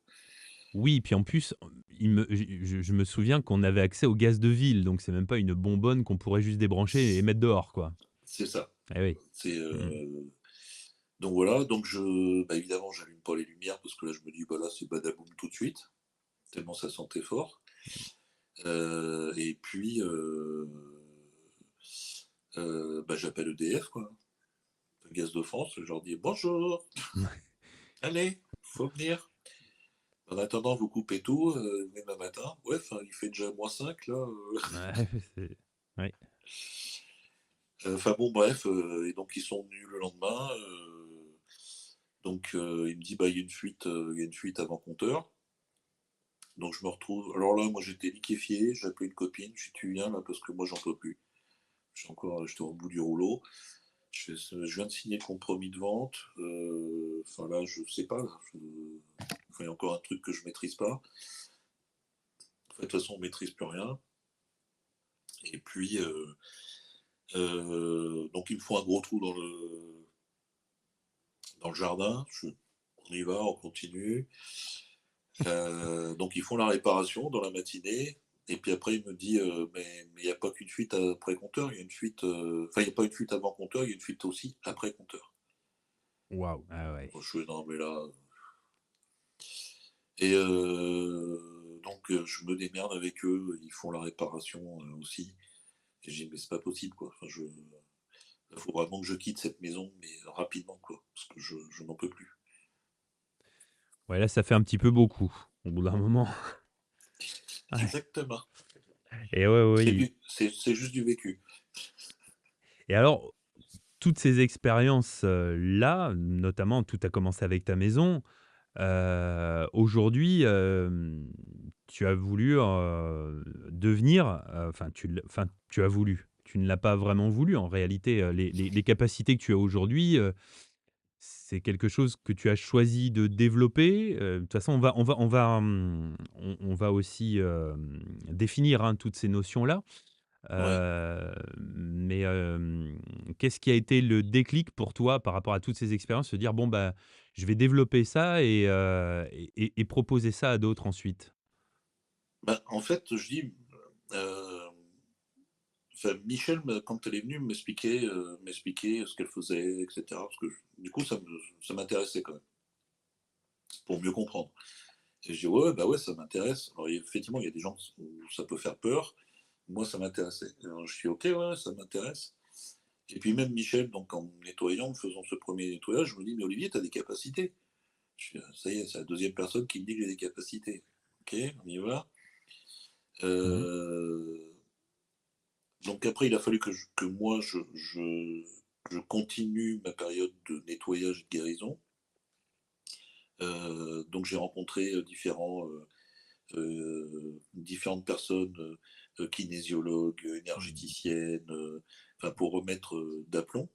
Oui, puis en plus, je me souviens qu'on avait accès au gaz de ville, donc c'est même pas une bonbonne qu'on pourrait juste débrancher et mettre dehors, quoi. C'est ça. Eh oui. C'est Mmh. donc voilà, donc bah, évidemment, j'allume pas les lumières parce que là, je me dis, bah là, c'est badaboum tout de suite, tellement ça sentait fort. Et puis, bah, j'appelle EDF, quoi, le Gaz de France, je leur dis bonjour, allez, faut venir. En attendant, vous coupez tout, venez demain matin. Ouais, enfin, il fait déjà -5 là. Ouais, c'est ouais. Enfin bon, bref, et donc ils sont venus le lendemain. Donc il me dit, bah, il y a une fuite avant compteur. Donc je me retrouve. Alors là, moi j'étais liquéfié, j'ai appelé une copine, je dis, tu viens là parce que moi j'en peux plus. J'étais au bout du rouleau. Je viens de signer le compromis de vente. Enfin là, je sais pas. Là, enfin, il y a encore un truc que je maîtrise pas. Enfin, de toute façon, on maîtrise plus rien. Et puis, donc il me faut un gros trou dans le jardin. On y va, on continue. Donc ils font la réparation dans la matinée. Et puis après, il me dit, mais il n'y a pas qu'une fuite après compteur, il y a une fuite, enfin, il n'y a pas une fuite avant compteur, il y a une fuite aussi après compteur. Waouh! Ah ouais. Moi, je fais, non, mais là. Et donc, je me démerde avec eux, ils font la réparation aussi. Et j'ai dit, mais c'est pas possible, quoi. Enfin, il faut vraiment que je quitte cette maison, mais rapidement, quoi, parce que je n'en peux plus. Ouais, là, ça fait un petit peu beaucoup, au bout d'un moment. Ouais. Exactement. Et ouais, oui. C'est juste du vécu. Et alors, toutes ces expériences, là, notamment, tout a commencé avec ta maison. Aujourd'hui, tu as voulu, devenir, enfin, tu as voulu, tu ne l'as pas vraiment voulu en réalité, les capacités que tu as aujourd'hui, c'est quelque chose que tu as choisi de développer. De toute façon, on va aussi, définir, hein, toutes ces notions-là. Ouais. Mais, qu'est-ce qui a été le déclic pour toi par rapport à toutes ces expériences? Se dire: «Bon, bah, je vais développer ça et proposer ça à d'autres ensuite». Bah, en fait, je dis, euh, enfin, Michel, quand elle est venue, m'expliquer ce qu'elle faisait, etc. Parce que du coup, ça m'intéressait quand même, pour mieux comprendre. Et je dis: «Ouais, ouais, bah, ouais, ça m'intéresse». Alors effectivement, il y a des gens où ça peut faire peur. Moi, ça m'intéressait. Alors je dis: «OK, ouais, ouais, ça m'intéresse». Et puis même Michel, donc en nettoyant, en faisant ce premier nettoyage, je me dis: «Mais Olivier, tu as des capacités». Je dis: «Ça y est, c'est la deuxième personne qui me dit que j'ai des capacités». OK, on y va. Mmh. Heu, donc après, il a fallu que moi je continue ma période de nettoyage et de guérison. Donc j'ai rencontré, différentes personnes, kinésiologues, Mmh. énergéticiennes, enfin pour remettre, d'aplomb,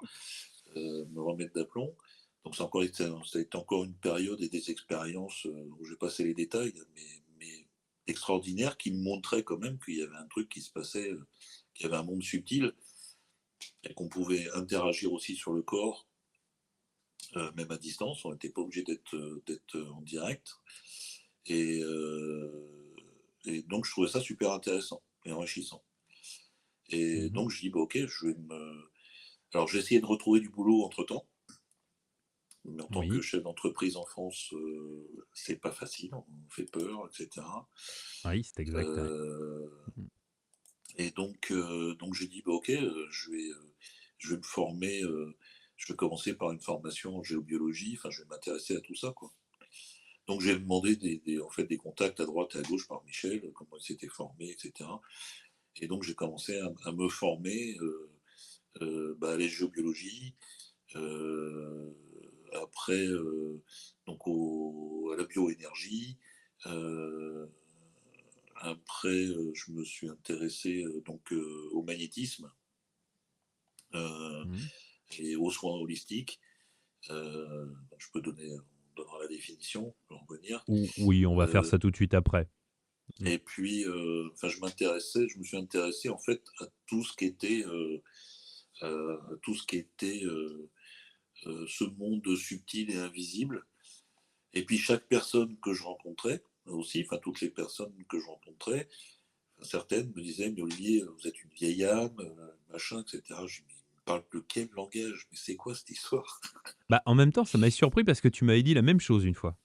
me remettre d'aplomb. Donc ça a été encore une période et des expériences, où je vais passer les détails, mais extraordinaires, qui me montraient quand même qu'il y avait un truc qui se passait, qu'il y avait un monde subtil et qu'on pouvait interagir aussi sur le corps, même à distance. On n'était pas obligé d'être en direct. Et, et donc, je trouvais ça super intéressant et enrichissant. Et Mmh. donc, je dis, bah, ok, je vais me. Alors, j'ai essayé de retrouver du boulot entre-temps, mais en tant que Oui. chef d'entreprise en France, c'est pas facile, on fait peur, etc. Oui, c'est exact, ouais. Euh, Mmh. et donc j'ai dit, bah, ok, je vais me former, je vais commencer par une formation en géobiologie, enfin, je vais m'intéresser à tout ça, quoi. Donc j'ai demandé en fait, des contacts à droite et à gauche par Michel, comment il s'était formé, etc. Et donc j'ai commencé à me former, bah, à la géobiologie, après, à la bioénergie. euh, Après, je me suis intéressé au magnétisme, euh, Mmh. et aux soins holistiques. Donc je peux donner, on donnera la définition, on peut en revenir. Ou oui, on va faire Euh, ça tout de suite après. Mmh. et puis, enfin, je me suis intéressé en fait à tout ce qui était, tout ce qui était ce monde subtil et invisible. Et puis chaque personne que je rencontrais aussi, enfin toutes les personnes que je rencontrais, certaines me disaient: «Mais Olivier, vous êtes une vieille âme, machin, etc.» Je dis: «Mais il parle de quel langage? Mais c'est quoi cette histoire?» Bah, en même temps, ça m'a surpris parce que tu m'avais dit la même chose une fois.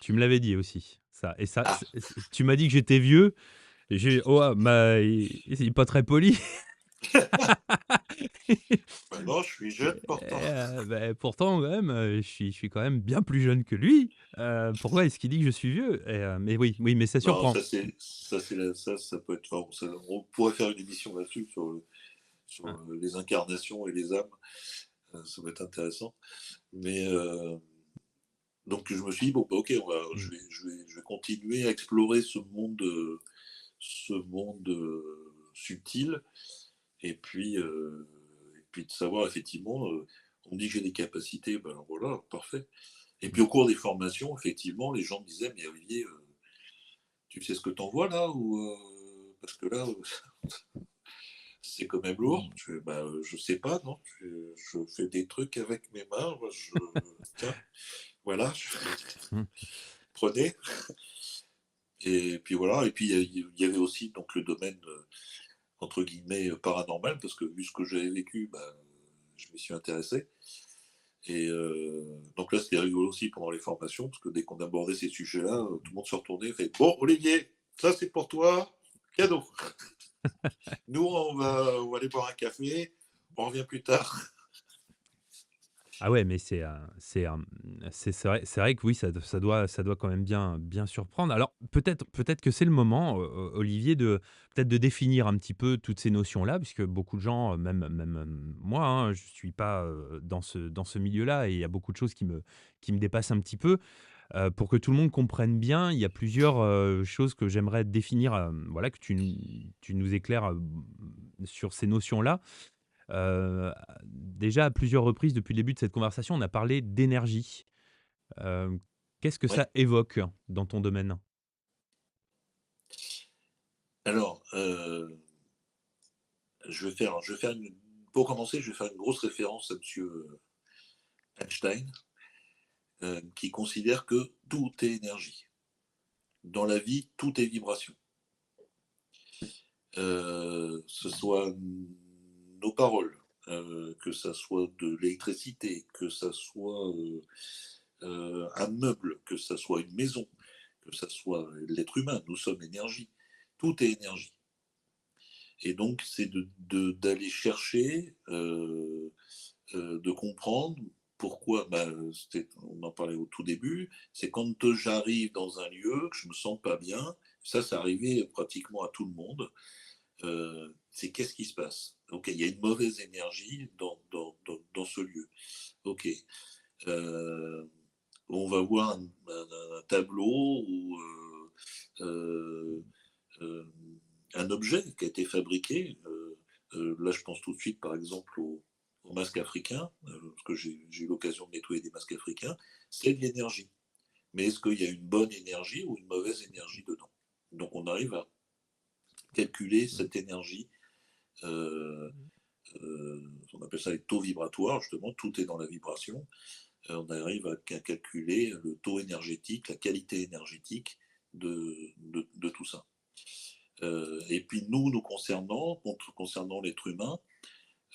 Tu me l'avais dit aussi, ça et ça Ah, c tu m'as dit que j'étais vieux et j'ai: «Oh, ah, bah, il est pas très poli». bah non, je suis jeune pourtant. Beh, pourtant quand même, je suis quand même bien plus jeune que lui. Pourquoi est-ce qu'il dit que je suis vieux? Mais oui, oui, mais ça Non, surprend. ça peut être, enfin, on pourrait faire une émission là-dessus sur Hein. les incarnations et les âmes. Ça va être intéressant. Mais donc je me suis dit, bon, bah, ok, Mmh. je vais continuer à explorer ce monde subtil. Et puis de savoir effectivement, on me dit que j'ai des capacités, ben voilà, parfait. Et Mmh. puis au cours des formations, effectivement, les gens me disaient, mais Olivier, tu sais ce que t'envoies là ou parce que là, c'est quand même lourd. Je fais: «Bah, je sais pas, non, je fais des trucs avec mes mains, moi tiens, voilà, Mmh. prenez». Et puis voilà, et puis il y avait aussi donc le domaine, entre guillemets, «paranormal», parce que vu ce que j'avais vécu, bah, je m'y suis intéressé. Et donc là, c'était rigolo aussi pendant les formations, parce que dès qu'on abordait ces sujets-là, tout le monde se retournait et fait: «Bon Olivier, ça c'est pour toi, cadeau. Nous on va aller boire un café, on revient plus tard». Ah ouais, mais c'est vrai que oui, ça doit quand même bien surprendre. Alors peut-être que c'est le moment, Olivier, de définir un petit peu toutes ces notions-là, puisque beaucoup de gens, même moi, hein, je suis pas, dans ce milieu-là et il y a beaucoup de choses qui me dépassent un petit peu. Pour que tout le monde comprenne bien, il y a plusieurs, choses que j'aimerais définir, voilà, que tu nous éclaires, sur ces notions-là. Déjà à plusieurs reprises depuis le début de cette conversation, on a parlé d'énergie. Hem, Qu'est-ce que Oui. ça évoque dans ton domaine? Alors, je vais faire pour commencer, je vais faire une grosse référence à monsieur Einstein, qui considère que tout est énergie. Dans la vie, tout est vibration. Ce soit nos paroles, que ça soit de l'électricité, que ça soit, un meuble, que ça soit une maison, que ça soit l'être humain, nous sommes énergie. Tout est énergie. Et donc, c'est d'aller chercher, de comprendre pourquoi, on en parlait au tout début, c'est quand j'arrive dans un lieu, que je me sens pas bien, ça arrivait pratiquement à tout le monde, c'est qu'est-ce qui se passe? Ok, il y a une mauvaise énergie dans ce lieu. Ok, euh, on va voir un tableau ou euh, un objet qui a été fabriqué. Là, je pense tout de suite, par exemple, au masque africain, parce que j'ai eu l'occasion de nettoyer des masques africains. C'est de l'énergie. Mais est-ce qu'il y a une bonne énergie ou une mauvaise énergie dedans? Donc, on arrive à calculer cette énergie. Euh, on appelle ça les taux vibratoires, justement, tout est dans la vibration. On arrive à calculer le taux énergétique, la qualité énergétique de tout ça. Et puis nous concernant l'être humain,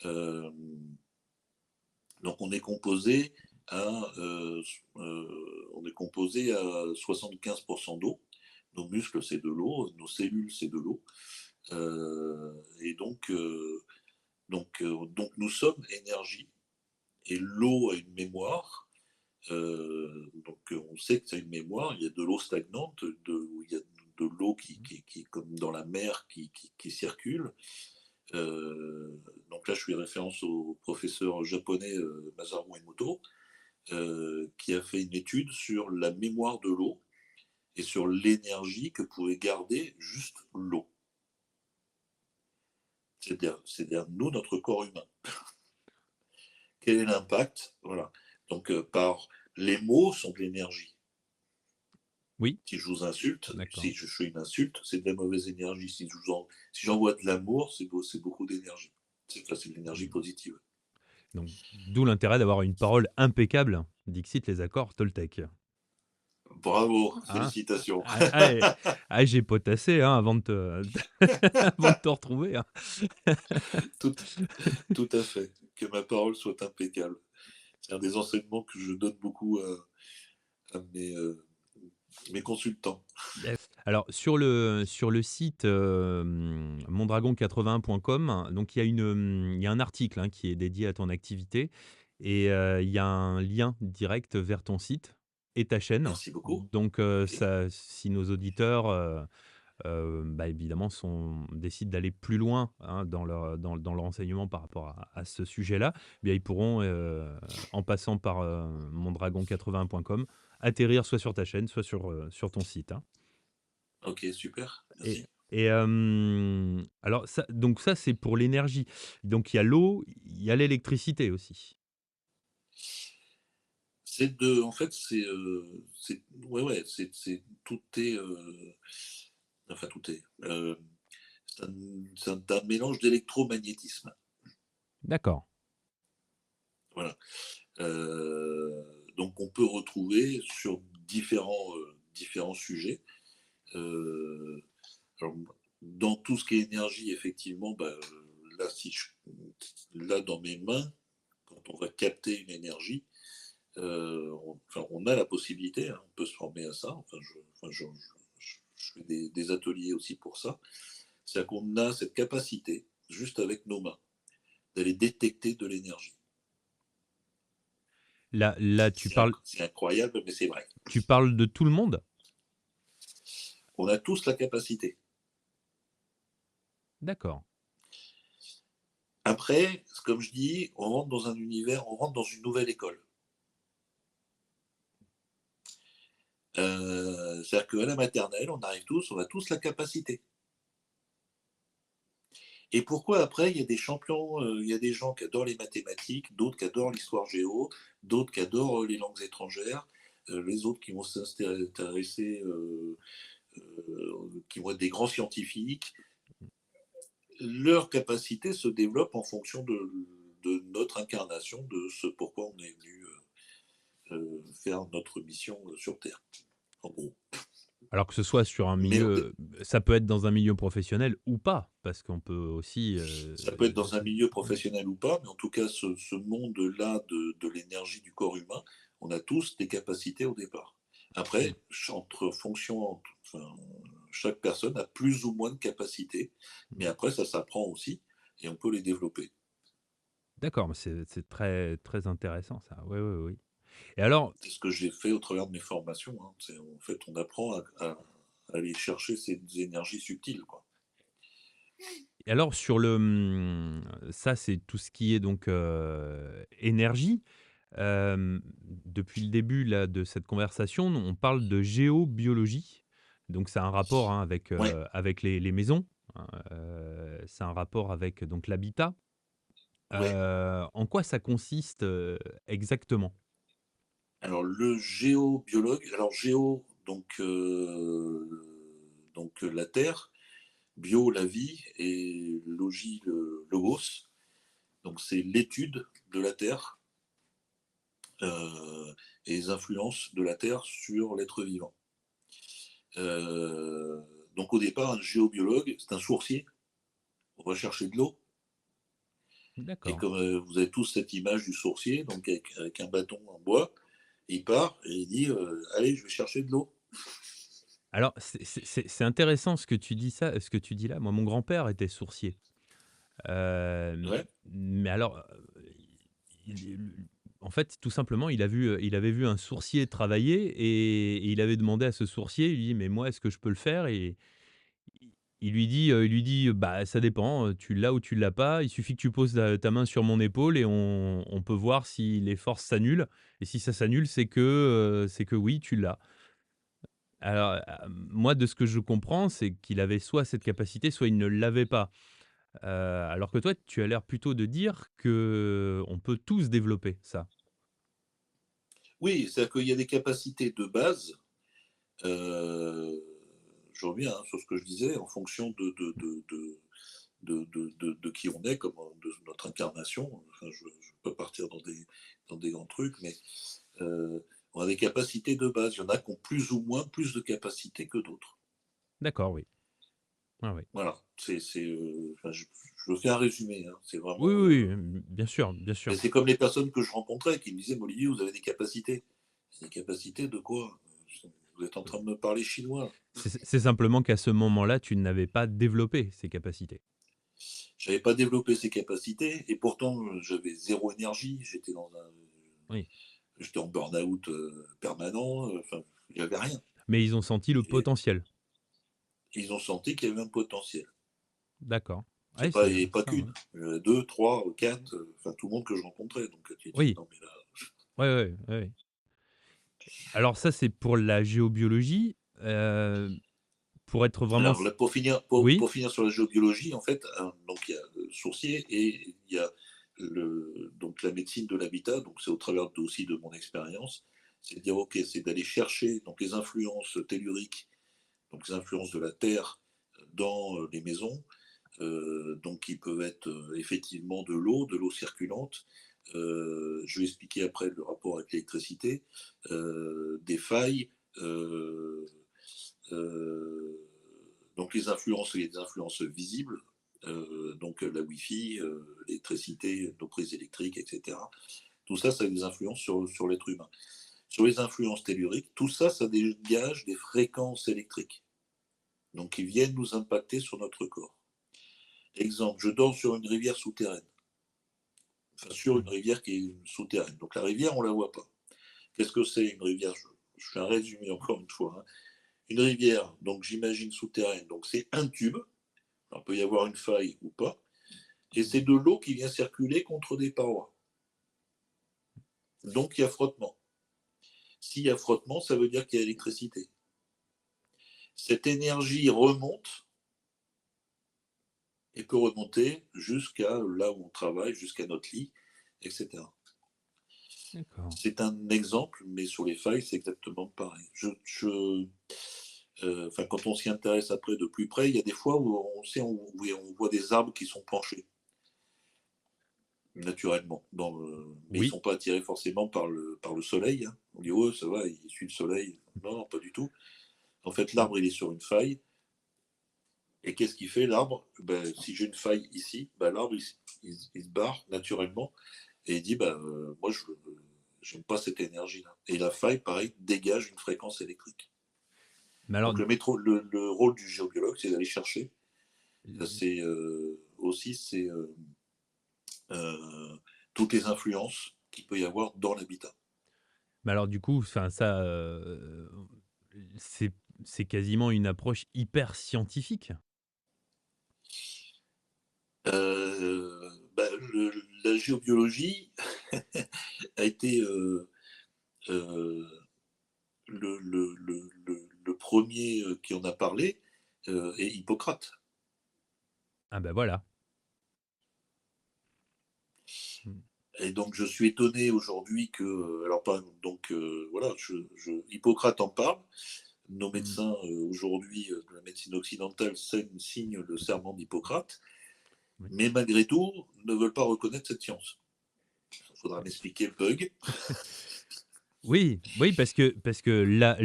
euh, donc on est composé à 75% d'eau. Nos muscles, c'est de l'eau, nos cellules, c'est de l'eau. Et donc nous sommes énergie. Et l'eau a une mémoire. Donc on sait que c'est une mémoire. Il y a de l'eau stagnante, il y a de l'eau qui est comme dans la mer qui circule. Donc là, je fais référence au professeur japonais Masaru Emoto, qui a fait une étude sur la mémoire de l'eau et sur l'énergie que pouvait garder juste l'eau. C'est-à-dire nous, notre corps humain. Quel est l'impact? Voilà. Donc, par les mots sont de l'énergie. Oui, Si je vous insulte, d'accord. si je fais une insulte, c'est de la mauvaise énergie. Si j'envoie de l'amour, c'est beaucoup d'énergie. C'est de l'énergie positive. Donc, d'où l'intérêt d'avoir une parole impeccable. Dixit les accords Toltec. Bravo, Hein? félicitations. J'ai potassé hein, avant de te, avant de te retrouver. Hein. tout, tout à fait. Que ma parole soit impeccable. C'est un des enseignements que je donne beaucoup à mes consultants. Yes. Alors, sur le site mondragon81.com, donc il y a un article hein, qui est dédié à ton activité et il y a un lien direct vers ton site et ta chaîne. Merci beaucoup. Donc, Ok. ça, si nos auditeurs bah, évidemment, décident d'aller plus loin hein, dans leur enseignement par rapport à ce sujet-là, eh bien, ils pourront, en passant par mondragon81.com, atterrir soit sur ta chaîne, soit sur ton site. Hein. Ok, super. Et, Merci. alors, donc ça, c'est pour l'énergie. Donc, il y a l'eau, il y a l'électricité aussi. En fait, ouais, ouais, tout est, enfin tout est. C'est un mélange d'électromagnétisme. D'accord. Voilà. Donc on peut retrouver sur différents sujets. Euh, alors, dans tout ce qui est énergie, effectivement, là, là, dans mes mains, quand on va capter une énergie, on a la possibilité, hein, on peut se former à ça. Je fais des ateliers aussi pour ça. C'est-à-dire qu'on a cette capacité, juste avec nos mains, d'aller détecter de l'énergie. Là, C'est incroyable, mais c'est vrai. tu parles de tout le monde? On a tous la capacité. D'accord. Après, comme je dis, on rentre dans un univers, on rentre dans une nouvelle école. C'est-à-dire qu'à la maternelle, on a tous la capacité. Et pourquoi après, il y a des champions, il y a des gens qui adorent les mathématiques, d'autres qui adorent l'histoire géo, d'autres qui adorent les langues étrangères, les autres qui vont s'intéresser, qui vont être des grands scientifiques. Leur capacité se développe en fonction de notre incarnation, de ce pourquoi on est venu faire notre mission sur Terre, en gros. Alors que ce soit sur un Mais milieu, ça peut être dans un milieu professionnel ou pas, parce qu'on peut aussi. ça peut être dans un milieu professionnel ou pas, mais en tout cas, ce monde-là de l'énergie du corps humain, On a tous des capacités au départ. Mmh. Après, enfin, chaque personne a plus ou moins de capacités, mais Mmh. après, ça s'apprend aussi et on peut les développer. D'accord, mais c'est très très intéressant ça. Oui, oui, oui. Et alors C'est ce que j'ai fait au travers de mes formations, hein. En fait, on apprend à aller chercher ces énergies subtiles, quoi. et alors sur le, ça c'est tout ce qui est donc, énergie. Depuis le début là de cette conversation, on parle de géobiologie. Donc c'est un rapport, hein, Ouais, avec les maisons, hein, c'est un rapport avec donc l'habitat. ouais. En quoi ça consiste, exactement? Alors le géobiologue, alors géo, la terre, bio, la vie, et logis, le logos. Donc c'est l'étude de la terre et les influences de la terre sur l'être vivant. Euh, donc au départ, un géobiologue, c'est un sourcier. On va chercher de l'eau. Et D'accord. comme vous avez tous cette image du sourcier, donc avec un bâton en bois, il part et il dit allez, je vais chercher de l'eau. Alors c'est intéressant ce que tu dis là. Moi, mon grand-père était sourcier. Ouais, Mais alors, il en fait, tout simplement, il avait vu un sourcier travailler et il avait demandé à ce sourcier, il lui dit: «Mais moi, est-ce que je peux le faire?» Et il lui dit: «Bah, ça dépend, tu l'as ou tu l'as pas. Il suffit que tu poses ta main sur mon épaule et on peut voir si les forces s'annulent et si ça s'annule, c'est que oui, tu l'as». Alors, moi, de ce que je comprends, c'est qu'il avait soit cette capacité, soit il ne l'avait pas. Alors que toi, tu as l'air plutôt de dire que on peut tous développer ça. oui, c'est-à-dire qu'il y a des capacités de base. euh, je reviens sur ce que je disais, en fonction de qui on est, comme de notre incarnation. Enfin, je peux partir dans des grands trucs, mais euh, on a des capacités de base. Il y en a qui ont plus ou moins plus de capacités que d'autres. D'accord, oui. Ah oui. Voilà, enfin, je fais un résumé, hein. C'est Oui, vraiment. oui, oui, bien sûr, bien Et sûr. c'est comme les personnes que je rencontrais qui me disaient, Olivier, vous avez des capacités. Des capacités de quoi? Vous êtes en train de me parler chinois. C'est simplement qu'à ce moment-là, tu n'avais pas développé ces capacités. J'avais pas développé ces capacités et pourtant j'avais zéro énergie. Oui. J'étais en burn-out permanent. Enfin, j'avais rien. Mais ils ont senti le Et potentiel. ils ont senti qu'il y avait un potentiel. D'accord. C'est Ouais, pas, c'est et pas ça, qu'une. ouais. Deux, trois, quatre, enfin tout le monde que je rencontrais. Donc tu dis, Oui. non mais là. Ouais, ouais, ouais, ouais. Alors ça, c'est pour la géobiologie. Pour être vraiment Alors s là, oui? pour finir sur la géobiologie, en fait, hein, donc il y a le sourcier et il y a donc la médecine de l'habitat. Donc c'est au travers aussi de mon expérience, c'est de dire ok, c'est d'aller chercher donc les influences telluriques, donc les influences de la terre dans les maisons, donc qui peuvent être effectivement de l'eau circulante. Je vais expliquer après le rapport avec l'électricité, des failles. euh, euh, donc les influences, il y a des influences visibles, donc la Wi-Fi, l'électricité, nos prises électriques, etc. Tout ça, ça a des influences sur l'être humain. Sur les influences telluriques, tout ça, ça dégage des fréquences électriques, donc qui viennent nous impacter sur notre corps. Exemple, je dors sur une rivière souterraine, enfin sur une Mmh. rivière qui est souterraine. Donc la rivière, on ne la voit pas. Qu'est-ce que c'est une rivière? Je fais un résumé encore une fois, hein. Une rivière, donc j'imagine souterraine, donc c'est un tube. Alors, il peut y avoir une faille ou pas, et c'est de l'eau qui vient circuler contre des parois. Donc il y a frottement. S'il y a frottement, ça veut dire qu'il y a électricité. Cette énergie remonte et peut remonter jusqu'à là où on travaille, jusqu'à notre lit, etc. D'accord. C'est un exemple, mais sur les failles, c'est exactement pareil. Enfin, quand on s'y intéresse après de plus près, il y a des fois où on voit des arbres qui sont penchés naturellement, mais ils ne Oui. sont pas attirés forcément par le soleil, hein. On dit, oh, ça va, il suit le soleil. Non, non, pas du tout. En fait, Mmh. l'arbre, il est sur une faille. Et qu'est-ce qu'il fait, l'arbre? Ben, si j'ai une faille ici, ben, l'arbre, il se barre naturellement et il dit, ben, moi, j'aime pas cette énergie-là. Et la faille, pareil, dégage une fréquence électrique. Mais alors, Donc le rôle du géobiologue, c'est d'aller chercher. euh, C'est aussi c'est toutes les influences qu'il peut y avoir dans l'habitat. mais alors du coup, enfin ça, c'est c'est quasiment une approche hyper scientifique. Bah, la géobiologie a été le premier qui en a parlé est Hippocrate. Ah ben voilà. Mmh. Et donc je suis étonné aujourd'hui que, alors pas, donc voilà, Hippocrate en parle. Nos Mmh. médecins aujourd'hui de la médecine occidentale signent le serment d'Hippocrate, Oui. mais malgré tout ne veulent pas reconnaître cette science. Il faudra m'expliquer le bug. Oui, oui, parce que là,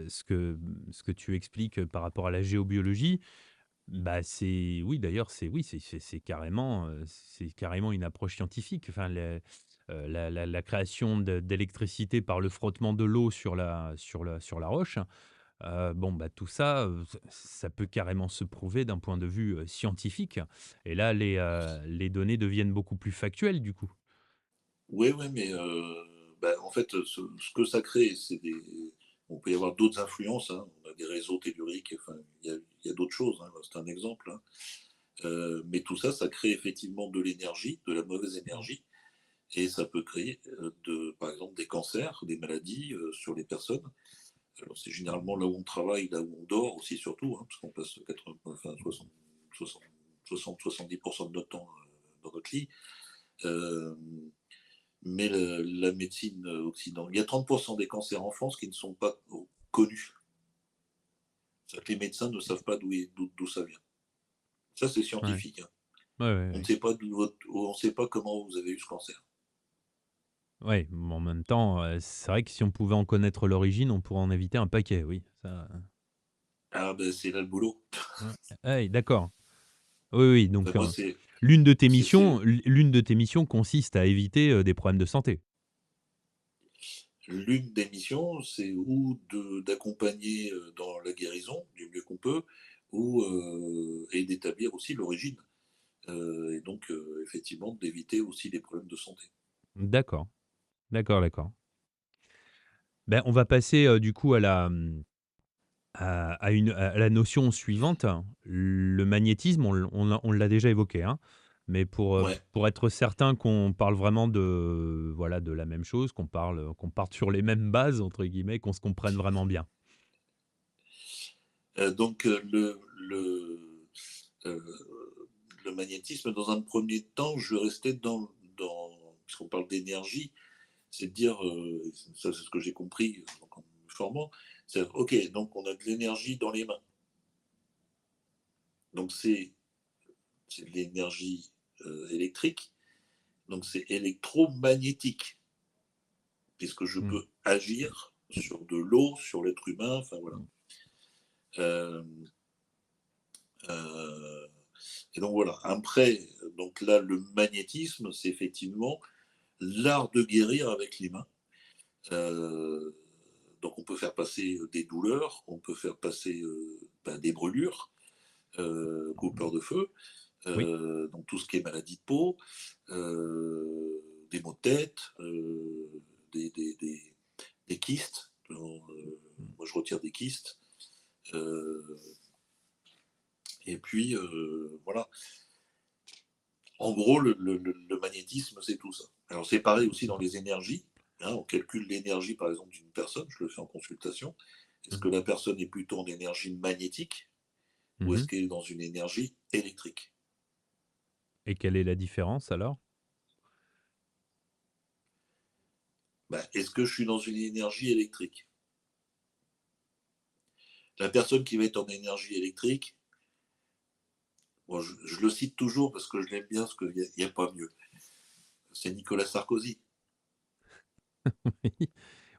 ce que tu expliques par rapport à la géobiologie, bah c'est oui d'ailleurs c'est oui c'est carrément une approche scientifique. Enfin la création d'électricité par le frottement de l'eau sur la roche. Bon, bah, tout ça, ça peut carrément se prouver d'un point de vue, scientifique et là, les données deviennent beaucoup plus factuelles, du coup. Oui, ouais, mais bah, en fait, ce que ça crée, c'est des. On peut y avoir d'autres influences, hein. On a des réseaux telluriques, enfin, il y a d'autres choses, hein. C'est un exemple, hein. Mais tout ça, ça crée effectivement de l'énergie, de la mauvaise Mmh. énergie, et ça peut créer, par exemple, des cancers, des maladies sur les personnes. Alors, c'est généralement là où on travaille, là où on dort aussi, surtout, hein, parce qu'on passe 80, enfin, 60-70% de notre temps dans notre lit. Euh, mais la médecine occidentale, il y a 30% des cancers en France qui ne sont pas connus. C'est-à-dire que les médecins ne savent pas d'où ça vient. Ça, c'est Ouais. scientifique, hein. Ouais, ouais, On ne ouais. sait pas on sait pas comment vous avez eu ce cancer. Ouais, mais en même temps, c'est vrai que si on pouvait en connaître l'origine, on pourrait en éviter un paquet, oui, ça, Ah ben c'est là le boulot. ouais. Ah oui, d'accord. Oui, oui, Enfin, donc moi, l'une de tes missions consiste à éviter, des problèmes de santé? l'une des missions, c'est ou d'accompagner dans la guérison du mieux qu'on peut, ou et d'établir aussi l'origine. Et donc, effectivement, d'éviter aussi des problèmes de santé. D'accord, d'accord, d'accord. Ben, on va passer, du coup à la notion suivante, le magnétisme, on l'a déjà évoqué, hein, mais Ouais. pour être certain qu'on parle vraiment de, voilà, de la même chose, qu'on parte sur les mêmes bases, entre guillemets, qu'on se comprenne vraiment bien. Donc, euh, le magnétisme, dans un premier temps, je restais puisqu'on parle d'énergie, c'est de dire, ça c'est ce que j'ai compris en me formant, c'est ok, donc on a de l'énergie dans les mains. Donc c'est de l'énergie électrique, donc c'est électromagnétique, puisque je Mmh. peux agir sur de l'eau, sur l'être humain, enfin voilà. Mmh. Euh, euh, et donc voilà, après, donc là, le magnétisme, c'est effectivement l'art de guérir avec les mains. Euh, donc on peut faire passer des douleurs, on peut faire passer des brûlures, coupeurs de feu, Oui, donc tout ce qui est maladie de peau, des maux de tête, des, des, des, des kystes. mmh, Moi je retire des kystes. Et puis voilà. En gros, le magnétisme, c'est tout ça. Alors c'est pareil aussi dans les énergies, hein. On calcule l'énergie, par exemple, d'une personne, je le fais en consultation. Est-ce que mmh, la personne est plutôt en énergie magnétique ou est-ce mmh. qu'elle est dans une énergie électrique? Et quelle est la différence alors? Ben, est-ce que je suis dans une énergie électrique? La personne qui va être en énergie électrique, bon, je le cite toujours parce que je l'aime bien, parce qu'il n'y a pas mieux. C'est Nicolas Sarkozy.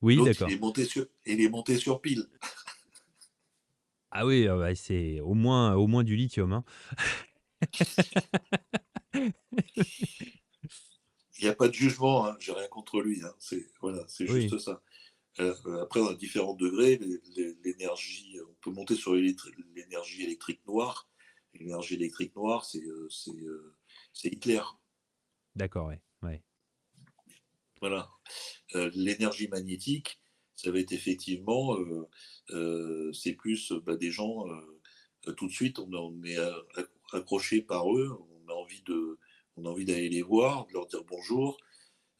Oui, oui, L'autre, d'accord. il est monté sur pile. Ah oui, bah, c'est au moins du lithium, hein. Il n'y a pas de jugement, hein, j'ai rien contre contre lui, hein. Voilà, c'est Oui, juste ça. Après, on a différents degrés. L'énergie, on peut monter sur l'énergie électrique noire. L'énergie électrique noire, c'est Hitler. d'accord, ouais, ouais. Voilà. L'énergie magnétique, ça va être effectivement, c'est plus des gens, tout de suite, on est accroché par eux, on a envie d'aller les voir, de leur dire bonjour.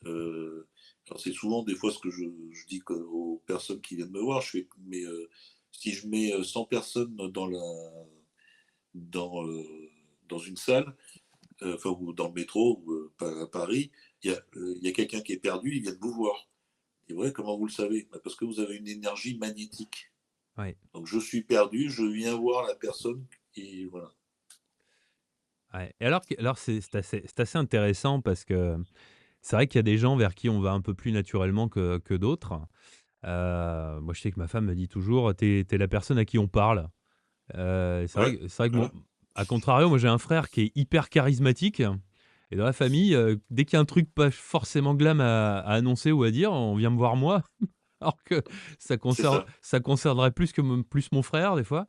Euh, alors c'est souvent des fois ce que je dis aux personnes qui viennent me voir, je fais, mais si je mets 100 personnes dans, dans une salle, enfin, ou dans le métro, ou à Paris, il y a quelqu'un qui est perdu, il vient de vous voir. Et ouais, comment vous le savez? Bah, parce que vous avez une énergie magnétique. Ouais, Donc je suis perdu, je viens voir la personne et voilà. ouais. Et alors c'est assez intéressant parce que c'est vrai qu'il y a des gens vers qui on va un peu plus naturellement que d'autres. Moi, je sais que ma femme me dit toujours: «Tu es la personne à qui on parle». Ouais, C'est vrai que voilà, mon à contrario, moi, j'ai un frère qui est hyper charismatique et dans la famille, dès qu'il y a un truc pas forcément glam à annoncer ou à dire, on vient me voir moi, alors que c'est ça, ça concernerait plus mon frère des fois.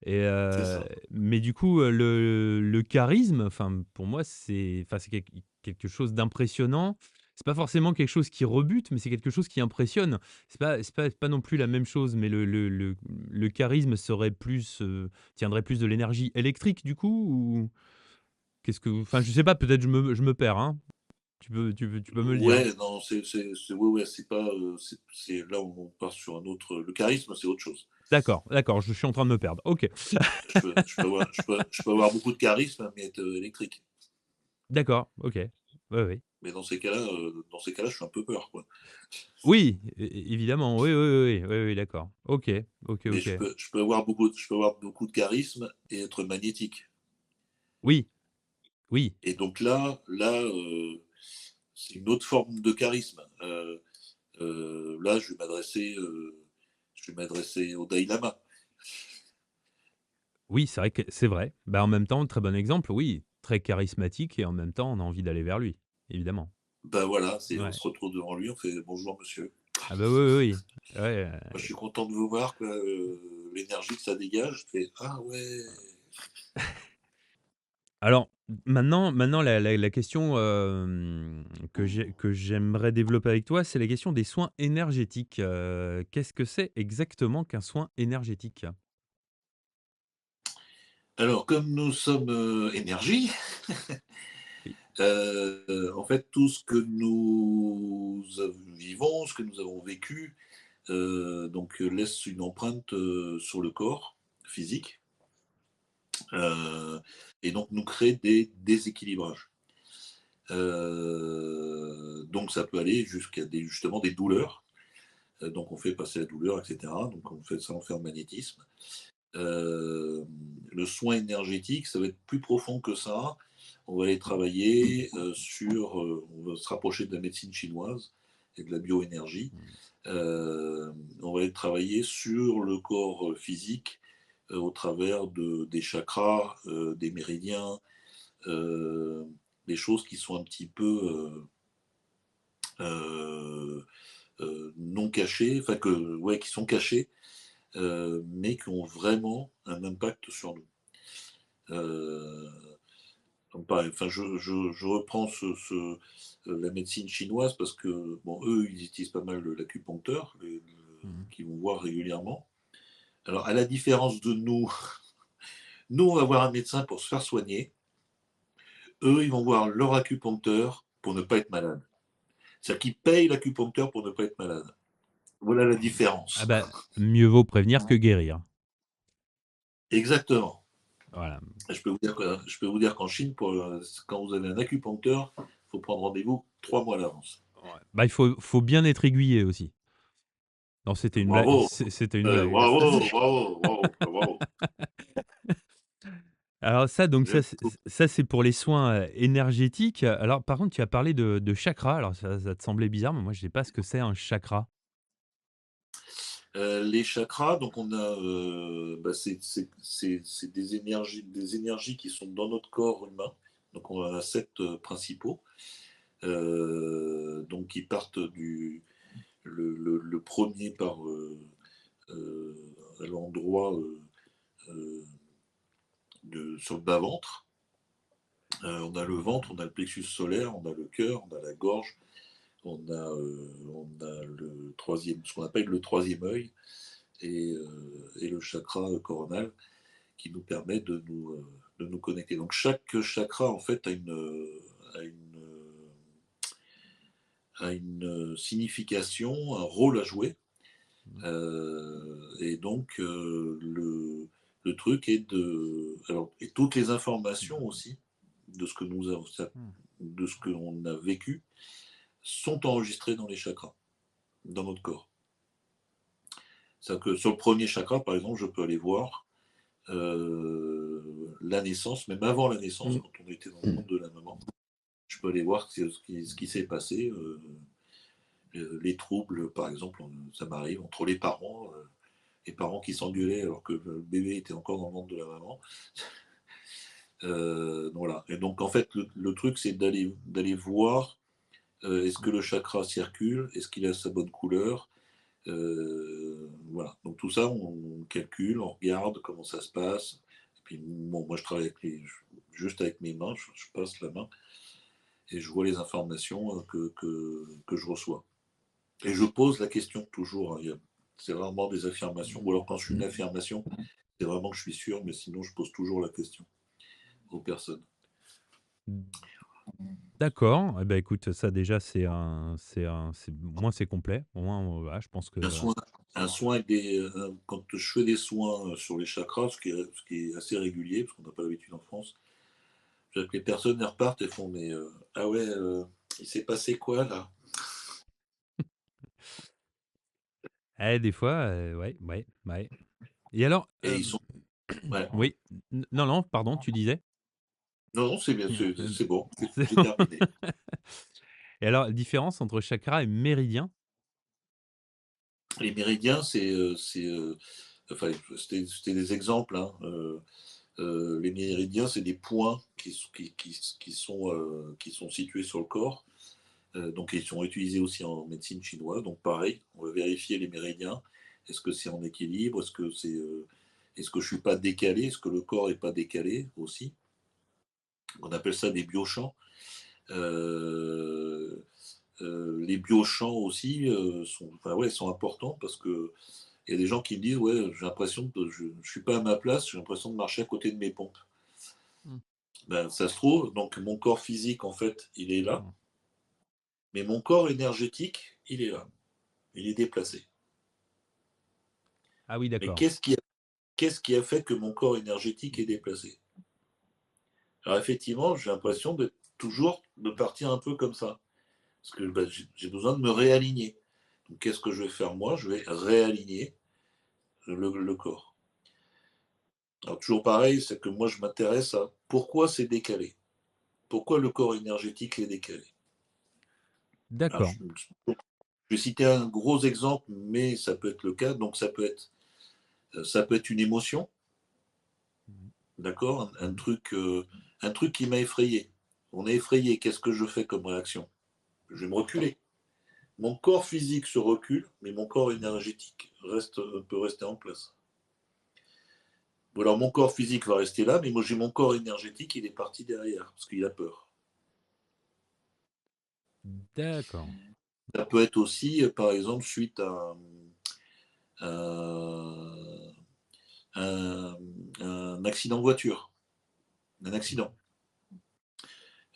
Et c'est ça. mais du coup, le charisme, enfin, pour moi, c'est quelque chose d'impressionnant. C'est pas forcément quelque chose qui rebute, mais c'est quelque chose qui impressionne. C'est pas non plus la même chose, mais le charisme serait plus, tiendrait plus de l'énergie électrique du coup? Ou qu'est-ce que enfin, je sais pas, peut-être je me perds, hein. Tu peux me le dire. Ouais, non, ouais, ouais, c'est pas, là où on part sur un autre. Le charisme, c'est autre chose. D'accord, d'accord, je suis en train de me perdre. OK. Je peux avoir beaucoup de charisme, mais être électrique. D'accord, OK. Ouais, ouais. Mais dans ces cas-là, je suis un peu peur, quoi. Oui, évidemment, oui, oui, oui, oui, oui, oui, d'accord. OK, OK, Mais OK. je peux avoir beaucoup de charisme et être magnétique. Oui, oui, Et donc c'est une autre forme de charisme. Là, je vais m'adresser au Dalai Lama. oui, c'est vrai que c'est vrai. Bah, en même temps, très bon exemple, oui, très charismatique et en même temps, on a envie d'aller vers lui, évidemment. Ben voilà, on Ouais. se retrouve devant lui, on fait bonjour monsieur. Ah bah, oui, oui, oui. Ouais, Moi, je suis content de vous voir, quoi, l'énergie que ça dégage. Je fais ah ouais. alors maintenant la question, que j'aimerais développer avec toi, c'est la question des soins énergétiques. Qu'est-ce que c'est exactement qu'un soin énergétique? Alors, comme nous sommes énergie, Oui. en fait, tout ce que vivons, ce que nous avons vécu, laisse une empreinte sur le corps physique euh, et donc nous crée des déséquilibrages. Donc ça peut aller jusqu'à justement des douleurs. Donc on fait passer la douleur, etc. Donc on fait ça, on fait en magnétisme. Euh, le soin énergétique, ça va être plus profond que ça. On va aller travailler on va se rapprocher de la médecine chinoise et de la bioénergie. Euh, on va aller travailler sur le corps physique au travers des chakras, des méridiens, euh, des choses qui sont un petit peu euh, non cachées, enfin ouais, qui sont cachées, mais qui ont vraiment un impact sur nous. Euh, donc pareil, enfin, je reprends la médecine chinoise parce que bon, eux, ils utilisent pas mal l'acupuncteur, Mmh. qu'ils vont voir régulièrement. Alors, à la différence de nous, nous, on va voir un médecin pour se faire soigner. Eux, ils vont voir leur acupuncteur pour ne pas être malade. C'est-à-dire qu'ils payent l'acupuncteur pour ne pas être malade. Voilà la Ah différence. bah, mieux vaut prévenir que guérir. Exactement. Voilà. Je peux vous dire qu'en Chine, quand vous avez un acupuncteur, il faut prendre rendez-vous 3 mois à l'avance. Ouais. Bah, il faut bien être aiguillé aussi. Non, c'était une blague, Bravo, c'était une blague. bravo, bravo, bravo, bravo. Alors ça, donc J'aime beaucoup. ça, c'est pour les soins, énergétiques. Alors par contre, tu as parlé de chakras. Alors ça te semblait bizarre, mais moi je sais pas ce que c'est un chakra. Les chakras, donc on a, c'est des énergies qui sont dans notre corps humain. Donc on en a sept principaux. donc ils partent le premier par à l'endroit sur le bas-ventre. On a le ventre, on a le plexus solaire, on a le cœur, on a la gorge, on a le troisième, ce qu'on appelle le troisième œil, et le chakra coronal qui nous permet de nous connecter. Donc chaque chakra en fait a une, a une signification, un rôle à jouer. Et donc le truc est et toutes les informations aussi de ce que nous avons, de ce que l'on a vécu sont enregistrées dans les chakras, dans notre corps. C'est-à-dire que sur le premier chakra, par exemple, je peux aller voir la naissance, même avant la naissance, quand on était dans le monde de la maman. Je peux aller voir ce qui s'est passé, les troubles, par exemple, ça m'arrive entre les parents qui s'engueulaient alors que le bébé était encore dans le ventre de la maman. Voilà. Et donc, en fait, le truc, c'est d'aller voir est-ce que le chakra circule, est-ce qu'il a sa bonne couleur. Voilà. Donc, tout ça, on calcule, on regarde comment ça se passe. Et puis, bon, moi, je travaille juste avec mes mains, je passe la main et je vois les informations que je reçois. Et je pose la question toujours. Hein. C'est rarement des affirmations. Ou alors quand je fais une affirmation, c'est vraiment que je suis sûr, mais sinon je pose toujours la question aux personnes. D'accord. Eh ben, écoute, ça déjà, moins c'est complet. Au moins, voilà, je pense que Un soin, un soin avec quand je fais des soins sur les chakras, ce qui est assez régulier, parce qu'on n'a pas l'habitude en France, que les personnes elles repartent et font mais ah ouais, il s'est passé quoi là? des fois, ouais, ouais, ouais. Et alors, Et ils sont ouais. oui, non, non, pardon, tu disais? Non, non, c'est bien, Heu, c'est bon, c'est j'ai terminé. et alors, la différence entre chakra et méridien? Les méridiens, enfin, c'était des exemples, hein. Les méridiens, c'est des points qui sont situés sur le corps. Donc, ils sont utilisés aussi en médecine chinoise. Donc, pareil, on va vérifier les méridiens. Est-ce que c'est en équilibre? Est-ce que je suis pas décalé? Est-ce que le corps est pas décalé aussi? On appelle ça des biochamps. Euh, les biochamps aussi enfin, ouais, sont importants parce que il y a des gens qui me disent ouais, j'ai l'impression que je ne suis pas à ma place, j'ai l'impression de marcher à côté de mes pompes. Mmh. Ben, ça se trouve, donc mon corps physique, en fait, il est là, D'accord. mais mon corps énergétique, il est là. Il est déplacé. Ah oui, Mais d'accord. qu'est-ce qui a fait que mon corps énergétique est déplacé? Alors effectivement, j'ai l'impression de toujours de partir un peu comme ça. Parce que ben, j'ai besoin de me réaligner. Donc qu'est-ce que je vais faire moi? Je vais réaligner le corps. Alors toujours pareil, c'est que moi je m'intéresse à pourquoi c'est décalé. Pourquoi le corps énergétique est décalé. Alors, D'accord. je vais citer un gros exemple, mais ça peut être le cas. Donc ça peut être une émotion, Mmh. d'accord, Mmh. un truc qui m'a effrayé. On est effrayé, qu'est-ce que je fais comme réaction? Je vais me reculer. Mon corps physique se recule, mais mon corps énergétique peut rester en place. Ou alors mon corps physique va rester là, mais moi j'ai mon corps énergétique, il est parti derrière, parce qu'il a peur. D'accord. Ça peut être aussi, par exemple, suite à un, un accident de voiture, un accident.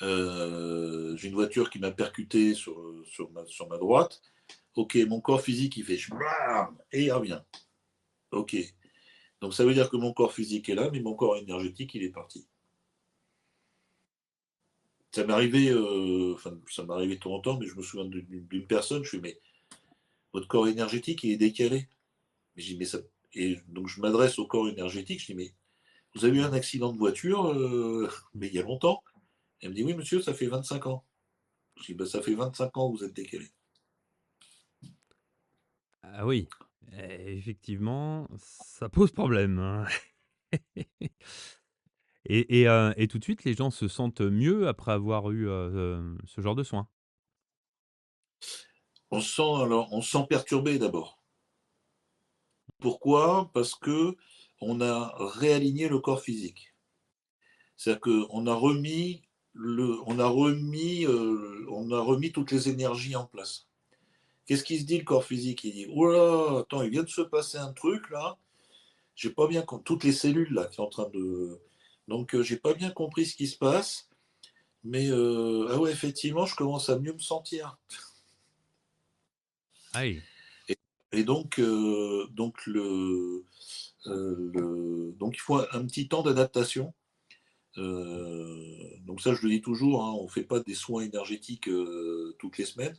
J'ai une voiture qui m'a percuté sur ma droite. Ok, mon corps physique, il fait bam, et il revient. Ok. Donc ça veut dire que mon corps physique est là, mais mon corps énergétique, il est parti. Ça m'est arrivé, enfin, ça m'est arrivé de temps en temps, mais je me souviens d'une personne, je fais, mais votre corps énergétique, il est décalé. Mais je dis, mais ça... Et donc je m'adresse au corps énergétique, je dis, mais vous avez eu un accident de voiture, mais il y a longtemps? Elle me dit, oui, monsieur, ça fait 25 ans. Je dis, bah, ça fait 25 ans que vous êtes décalé. Ah oui, effectivement, ça pose problème, hein. Et tout de suite, les gens se sentent mieux après avoir eu, ce genre de soins? On se sent perturbé d'abord. Pourquoi? Parce que on a réaligné le corps physique. C'est-à-dire on a remis toutes les énergies en place. Qu'est-ce qui se dit le corps physique? Il dit: «Oh là, attends, il vient de se passer un truc là, j'ai pas bien com toutes les cellules là qui sont en train de donc j'ai pas bien compris ce qui se passe, mais ah ouais, effectivement, je commence à mieux me sentir». Aïe. Et donc il faut un petit temps d'adaptation. Donc ça, je le dis toujours, hein, on ne fait pas des soins énergétiques toutes les semaines.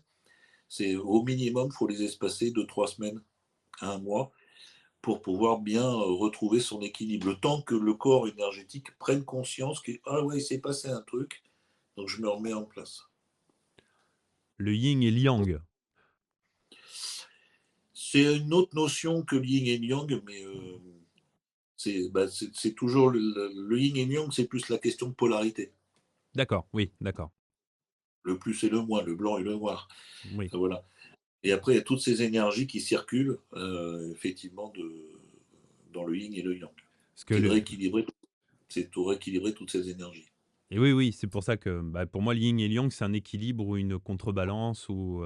C'est au minimum, il faut les espacer de 3 semaines à un mois pour pouvoir bien retrouver son équilibre. Le temps que le corps énergétique prenne conscience que ah ouais, il s'est passé un truc, donc je me remets en place. Le yin et le yang. C'est une autre notion que le yin et le yang, mais c'est toujours le yin et le yang, c'est plus la question de polarité. D'accord, oui, d'accord. Le plus et le moins, le blanc et le noir. Oui. Voilà. Et après, il y a toutes ces énergies qui circulent, effectivement, dans le yin et le yang. Parce que C'est de le rééquilibrer, c'est pour rééquilibrer toutes ces énergies. et oui, oui, c'est pour ça que, bah, pour moi, le yin et le yang, c'est un équilibre ou une contrebalance ou,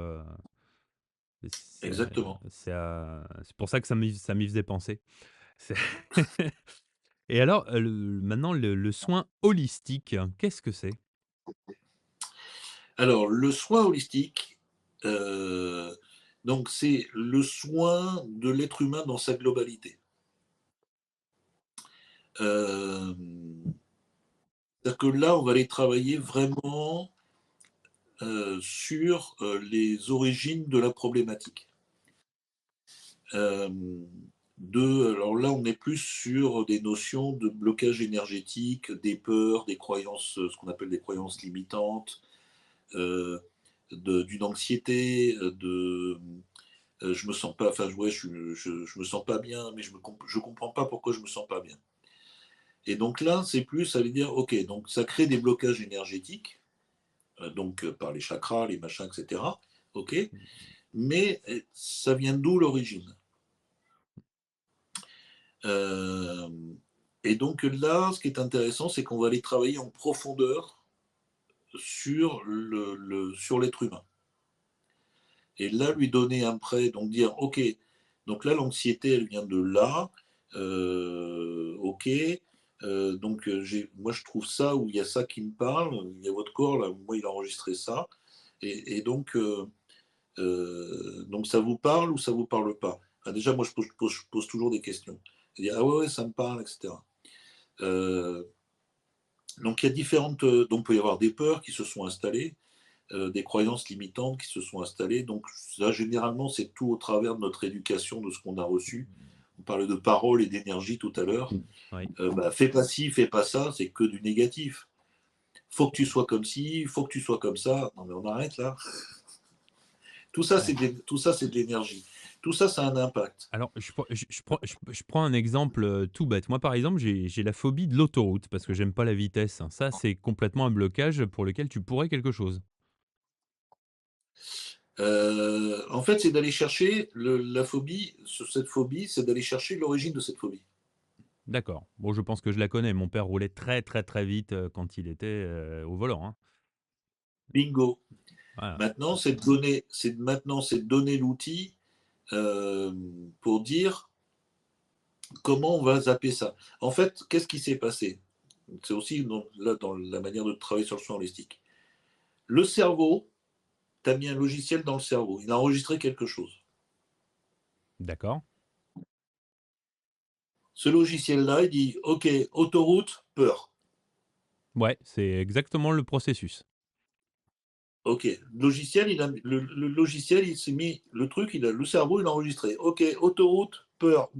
Exactement. c'est pour ça que ça m'y faisait penser. C'est et alors, maintenant le soin holistique, qu'est-ce que c'est? Alors, le soin holistique, euh, donc c'est le soin de l'être humain dans sa globalité. Euh, C'est-à-dire que là, on va aller travailler vraiment sur les origines de la problématique. Euh, alors là, on est plus sur des notions de blocage énergétique, des peurs, des croyances, ce qu'on appelle des croyances limitantes, euh, d'une anxiété, je me sens pas, enfin ouais, je me sens pas bien, mais je comprends pas pourquoi je me sens pas bien. Et donc là, c'est plus, ça veut dire, ok, donc ça crée des blocages énergétiques, par les chakras, les machins, etc. Ok, mais ça vient d'où l'origine? Euh, et donc là, ce qui est intéressant, c'est qu'on va aller travailler en profondeur sur sur l'être humain. Et là, lui donner un prêt, donc dire, OK, donc là, l'anxiété, elle vient de là, OK, moi, je trouve ça, où il y a ça qui me parle, il y a votre corps, là, moi, il a enregistré ça, et donc ça vous parle ou ça vous parle pas? Ah, déjà, moi, je pose toujours des questions. Je dis, ah ouais, ouais, ça me parle, etc. Euh, donc, il y a donc, il peut y avoir des peurs qui se sont installées, des croyances limitantes qui se sont installées. Donc ça, généralement, c'est tout au travers de notre éducation, de ce qu'on a reçu. On parlait de parole et d'énergie tout à l'heure. Oui. Fais pas ci, fais pas ça, c'est que du négatif. Faut que tu sois comme ci, faut que tu sois comme ça. Non mais on arrête là. Ouais. Tout ça, c'est de l'énergie. Tout ça, ça a un impact. Alors je prends un exemple, tout bête. Moi, par exemple, j'ai la phobie de l'autoroute parce que j'aime pas la vitesse. Ça, c'est complètement un blocage pour lequel tu pourrais quelque chose. En fait, c'est d'aller chercher la phobie, sur cette phobie, c'est d'aller chercher l'origine de cette phobie. D'accord. Bon, je pense que je la connais. Mon père roulait très, très, très vite, quand il était, au volant, hein. Bingo. Voilà. Maintenant, c'est de donner l'outil pour dire comment on va zapper ça. En fait, qu'est-ce qui s'est passé? C'est aussi là dans la manière de travailler sur le soin holistique. Le cerveau, tu as mis un logiciel dans le cerveau, il a enregistré quelque chose. D'accord. Ce logiciel-là, il dit OK, autoroute, peur. Ouais, c'est exactement le processus. OK, le logiciel, il s'est mis le truc, le cerveau, il a enregistré. OK, autoroute, peur.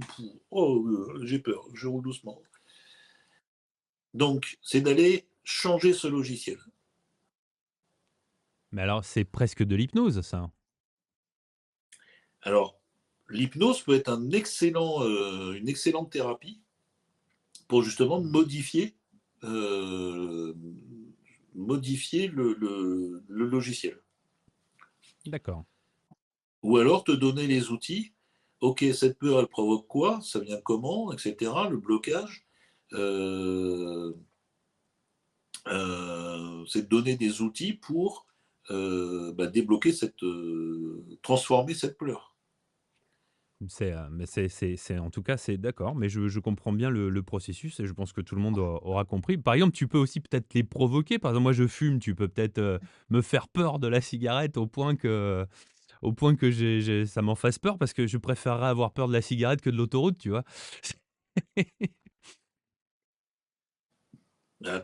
Oh, j'ai peur, je roule doucement. Donc, c'est d'aller changer ce logiciel. Mais alors, c'est presque de l'hypnose, ça? Alors, l'hypnose peut être une excellente thérapie pour justement euh, modifier le logiciel. D'accord. ou alors te donner les outils. OK, cette peur, elle provoque quoi? Ça vient comment? Et cetera, le blocage. Heu c'est de donner des outils pour, débloquer transformer cette peur. Mais en tout cas, c'est d'accord, mais je comprends bien le processus et je pense que tout le monde aura compris. Par exemple, tu peux aussi peut-être les provoquer. Par exemple, moi, je fume, tu peux peut-être, me faire peur de la cigarette au point que ça m'en fasse peur parce que je préférerais avoir peur de la cigarette que de l'autoroute, tu vois?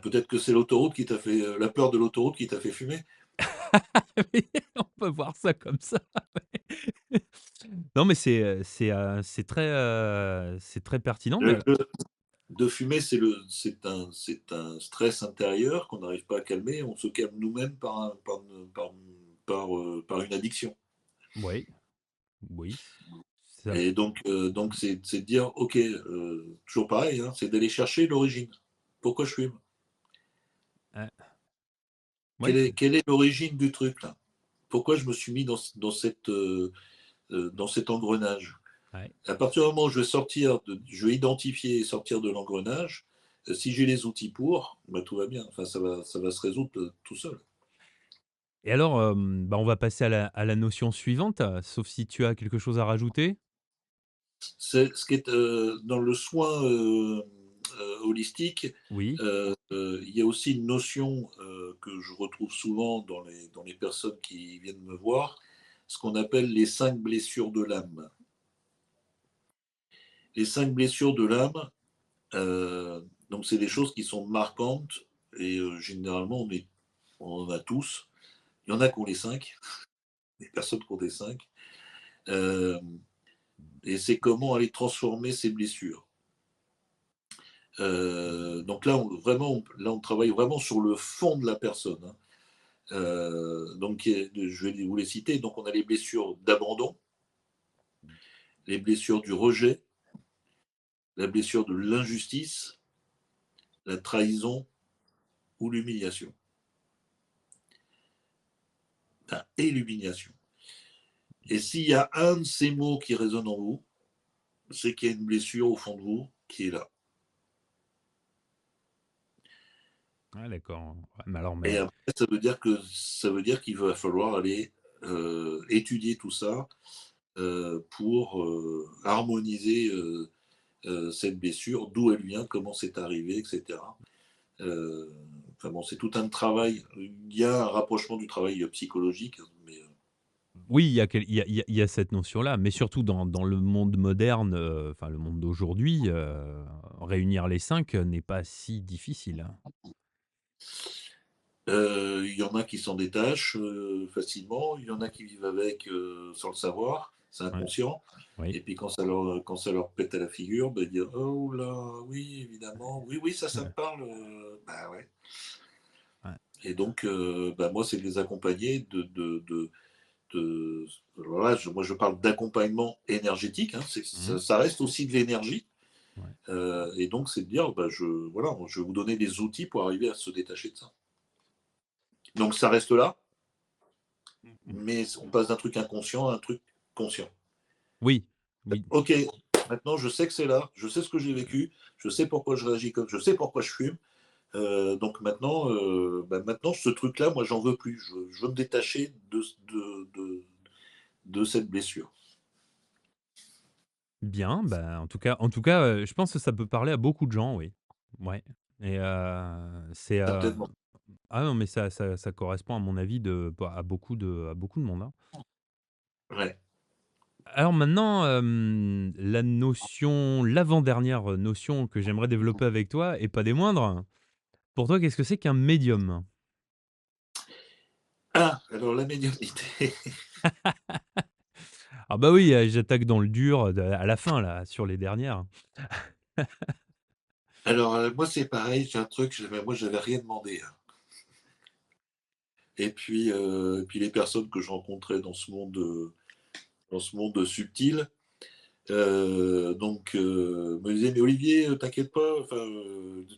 Peut-être que c'est l'autoroute qui t'a fait, la peur de l'autoroute qui t'a fait fumer? Oui, on peut voir ça comme ça, ouais. Non, mais c'est très pertinent, mais Le de fumer, c'est un stress intérieur qu'on n'arrive pas à calmer. On se calme nous-mêmes par une addiction. oui, oui, ça Et donc c'est de dire: «OK», toujours pareil, hein, c'est d'aller chercher l'origine. Pourquoi je fume? ouais, Quelle est l'origine du truc là? Pourquoi je me suis mis dans cet engrenage? ouais. À partir du moment où je vais identifier et sortir de l'engrenage, si j'ai les outils pour, bah, tout va bien. Enfin, ça va se résoudre tout seul. Et alors, on va passer à la notion suivante, sauf si tu as quelque chose à rajouter? C'est ce qui est dans le soin holistique, Oui, il y a aussi une notion que je retrouve souvent dans les personnes qui viennent me voir, ce qu'on appelle les 5 blessures de l'âme. Les 5 blessures de l'âme, donc c'est des choses qui sont marquantes et généralement on en a tous. Il y en a qui ont les 5, des personnes qui ont des 5. Euh, et c'est comment aller transformer ces blessures. Donc là, là, on travaille vraiment sur le fond de la personne, hein. Donc, je vais vous les citer. Donc, on a les blessures d'abandon, les blessures du rejet, la blessure de l'injustice, la trahison ou l'humiliation. Enfin, et l'humiliation. Et s'il y a un de ces mots qui résonne en vous, c'est qu'il y a une blessure au fond de vous qui est là. ouais, d'accord. Ouais, mais alors, Et mais après, ça veut dire qu'il va falloir aller étudier tout ça pour harmoniser cette blessure, d'où elle vient, comment c'est arrivé, etc. Euh, enfin bon, c'est tout un travail. Il y a un rapprochement du travail psychologique, mais oui, il y a cette notion-là, mais surtout dans le monde moderne, enfin le monde d'aujourd'hui, réunir les 5 n'est pas si difficile, hein. il y en a qui s'en détachent facilement, il y en a qui vivent avec sans le savoir, c'est Ouais, inconscient. oui. Et puis quand ça leur pète à la figure, ben, dire oh là, oui, évidemment, oui, oui, ça me parle. Bah ouais. Ouais. Et donc, bah, moi, c'est de les accompagner, voilà, moi, je parle d'accompagnement énergétique, hein, Mmh. ça reste aussi de l'énergie. Ouais. Et donc, c'est de dire, bah, voilà, je vais vous donner des outils pour arriver à se détacher de ça. Donc, ça reste là, Mmh. mais on passe d'un truc inconscient à un truc conscient. Oui, oui. Ok, maintenant je sais que c'est là, je sais ce que j'ai vécu, je sais pourquoi je réagis comme, je sais pourquoi je fume. Donc maintenant, maintenant ce truc-là, moi j'en veux plus. Je veux me détacher de cette blessure. Bien, bah, en tout cas, je pense que ça peut parler à beaucoup de gens, oui. Ouais et Certainement. ah non, mais ça correspond à mon avis à beaucoup de monde, hein. Ouais. Alors maintenant, l'avant-dernière notion que j'aimerais développer avec toi et pas des moindres, pour toi, qu'est-ce que c'est qu'un médium? Ah, alors la médiumnité. Ah bah oui, j'attaque dans le dur, à la fin là, sur les dernières. Alors moi c'est pareil, j'ai un truc, moi j'avais rien demandé, hein. Et puis les personnes que je rencontrais dans ce monde subtil, me disaient: «Mais Olivier, t'inquiète pas, enfin,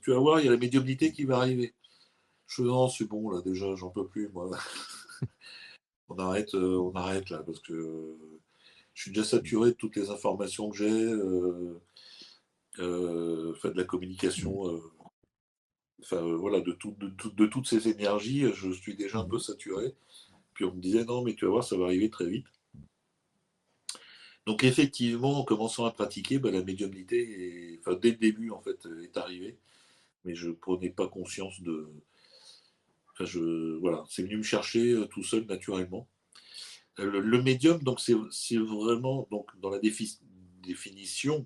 tu vas voir, il y a la médiumnité qui va arriver». Je fais: «Non, c'est bon là déjà, j'en peux plus moi». on arrête là, parce que je suis déjà saturé de toutes les informations que j'ai, enfin de la communication, enfin voilà, de toutes ces énergies, je suis déjà un peu saturé. Puis on me disait non, mais tu vas voir, ça va arriver très vite. Donc effectivement, en commençant à pratiquer, bah, la médiumnité, enfin dès le début en fait, est arrivée, mais je prenais pas conscience de. Enfin, voilà, c'est venu me chercher tout seul naturellement. Le médium, donc c'est vraiment donc dans la définition,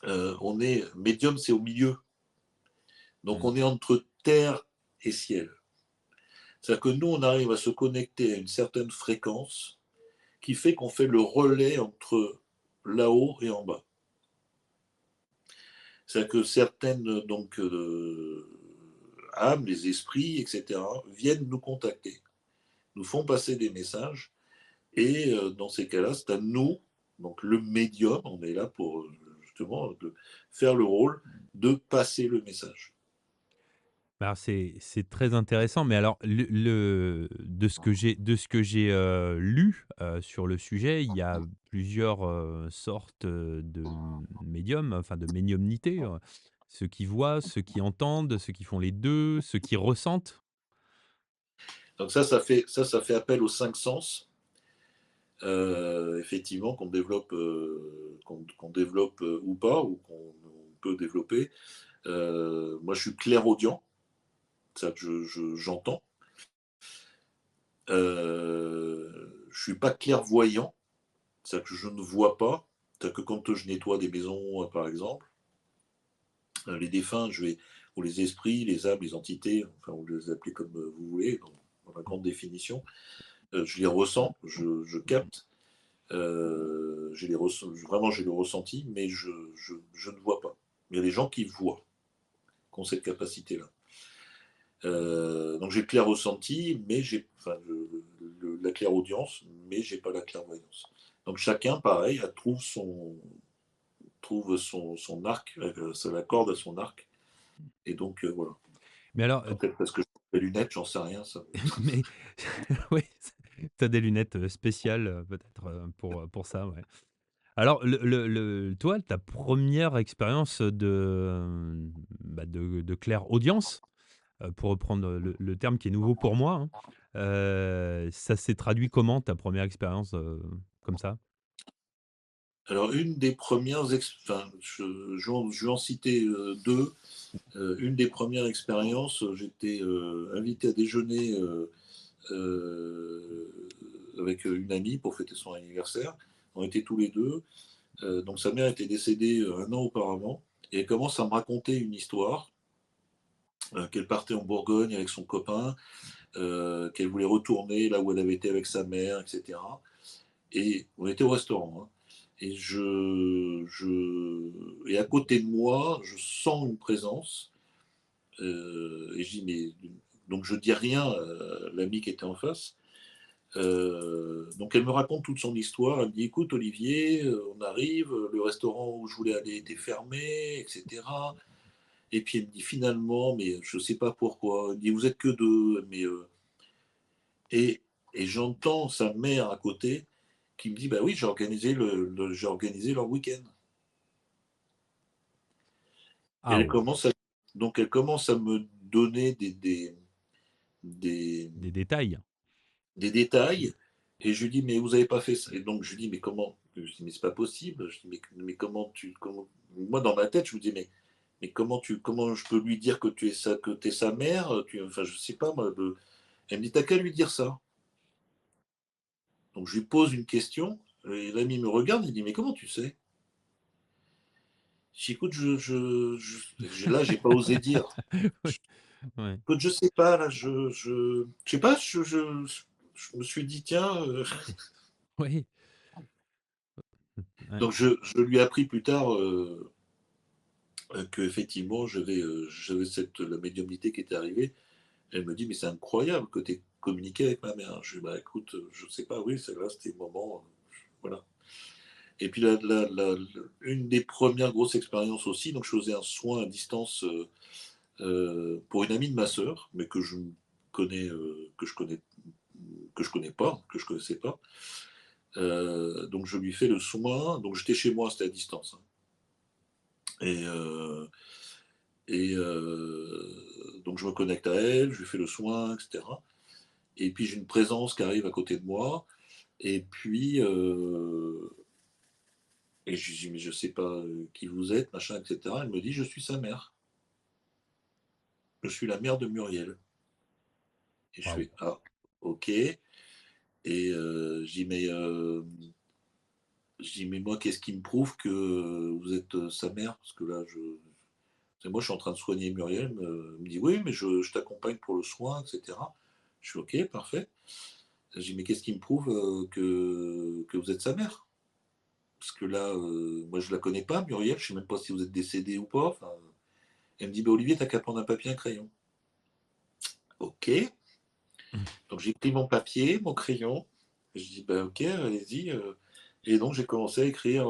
on est médium, c'est au milieu. Donc Mmh. on est entre terre et ciel. C'est-à-dire que nous, on arrive à se connecter à une certaine fréquence qui fait qu'on fait le relais entre là-haut et en bas. C'est-à-dire que certaines donc, âmes, les esprits, etc., viennent nous contacter, nous font passer des messages, et dans ces cas-là, c'est à nous, donc le médium, on est là pour justement faire le rôle de passer le message. Bah, alors c'est très intéressant, mais alors de ce que j'ai, lu, sur le sujet, il y a plusieurs, sortes, de médiums, enfin de médiumnité, ceux qui voient, ceux qui entendent, ceux qui font les 2, ceux qui ressentent. Donc ça fait appel aux cinq sens, effectivement, qu'on développe ou pas, ou qu'on peut développer. Moi, je suis clairaudient, ça que j'entends. Je suis pas clairvoyant, c'est-à-dire que je ne vois pas. C'est-à-dire que quand je nettoie des maisons, par exemple, les défunts, ou les esprits, les âmes, les entités, enfin, vous les appelez comme vous voulez, dans la grande définition, je les ressens, je capte, vraiment j'ai le ressenti, mais je ne vois pas. Il y a des gens qui voient, qui ont cette capacité-là. Donc j'ai le clair ressenti, mais j'ai enfin, la clairaudience, mais j'ai pas la clairvoyance. Donc chacun, pareil, trouve son arc, ça l'accorde à son arc, et donc voilà. Mais alors, Peut-être parce que j'ai des lunettes, j'en sais rien. Ça. mais oui, tu as des lunettes, spéciales, peut-être, pour ça, ouais. Alors toi, ta première expérience de, bah, de clairaudience, pour reprendre le terme qui est nouveau pour moi, hein, ça s'est traduit comment ta première expérience, comme ça? Alors une des premières, enfin, je vais en citer deux. Une des premières expériences, j'étais invité à déjeuner avec une amie pour fêter son anniversaire. On était tous les deux. Donc sa mère était décédée un an auparavant. Et elle commence à me raconter une histoire, qu'elle partait en Bourgogne avec son copain, qu'elle voulait retourner là où elle avait été avec sa mère, etc. Et on était au restaurant. Hein. Et à côté de moi, je sens une présence. Et je dis, mais. Donc je dis rien à l'ami qui était en face. Donc elle me raconte toute son histoire. Elle me dit, écoute Olivier, on arrive, le restaurant où je voulais aller était fermé, etc. Et puis elle me dit finalement, mais je ne sais pas pourquoi. Elle me dit, vous êtes que deux. Et, et j'entends sa mère à côté qui me dit, bah oui, j'ai organisé leur week-end. Et Ah, ouais, donc elle commence à me donner des, des détails. des détails. Et je lui dis, mais vous n'avez pas fait ça. Et donc je lui dis, mais comment? Je lui dis, mais c'est pas possible. Je dis, mais Moi, dans ma tête, je me dis, mais comment je peux lui dire que que t'es sa mère? Enfin, je sais pas, moi. Elle me dit, t'as qu'à lui dire ça. Donc je lui pose une question. Et l'ami me regarde et dit, mais comment tu sais? Je dis, écoute, là, j'ai pas osé dire. Oui, ouais, Écoute, je sais pas, là, je sais pas, je me suis dit, tiens. oui, ouais. Donc je lui ai appris plus tard qu'effectivement, j'avais la médiumnité qui était arrivée. Elle me dit, mais c'est incroyable que tu aies communiqué avec ma mère. Je lui ai dit, bah écoute, je sais pas, oui, là, c'était le moment. Voilà. Et puis une des premières grosses expériences aussi, donc je faisais un soin à distance pour une amie de ma sœur, mais que je connais que je connais pas, que je connaissais pas. Donc je lui fais le soin. Donc j'étais chez moi, c'était à distance, hein. Et, donc je me connecte à elle, je lui fais le soin, etc. Et puis j'ai une présence qui arrive à côté de moi. Et puis, et je lui dis, mais je sais pas qui vous êtes, machin, etc. Elle me dit, je suis sa mère. Je suis la mère de Muriel. Et je Waouh. fais, ah, ok. Et je dis, mais moi, qu'est-ce qui me prouve que vous êtes sa mère? Parce que là, moi, je suis en train de soigner Muriel. Elle me dit, oui, mais je t'accompagne pour le soin, etc. Je suis ok, parfait. Je dis, mais qu'est-ce qui me prouve que vous êtes sa mère? Parce que là, moi, je la connais pas, Muriel. Je sais même pas si vous êtes décédé ou pas. Enfin, elle me dit, bah, Olivier, t'as qu'à prendre un papier, un crayon. Ok. Donc, j'ai pris mon papier, mon crayon. Je dis, bah, ok, allez-y. Et donc, j'ai commencé à écrire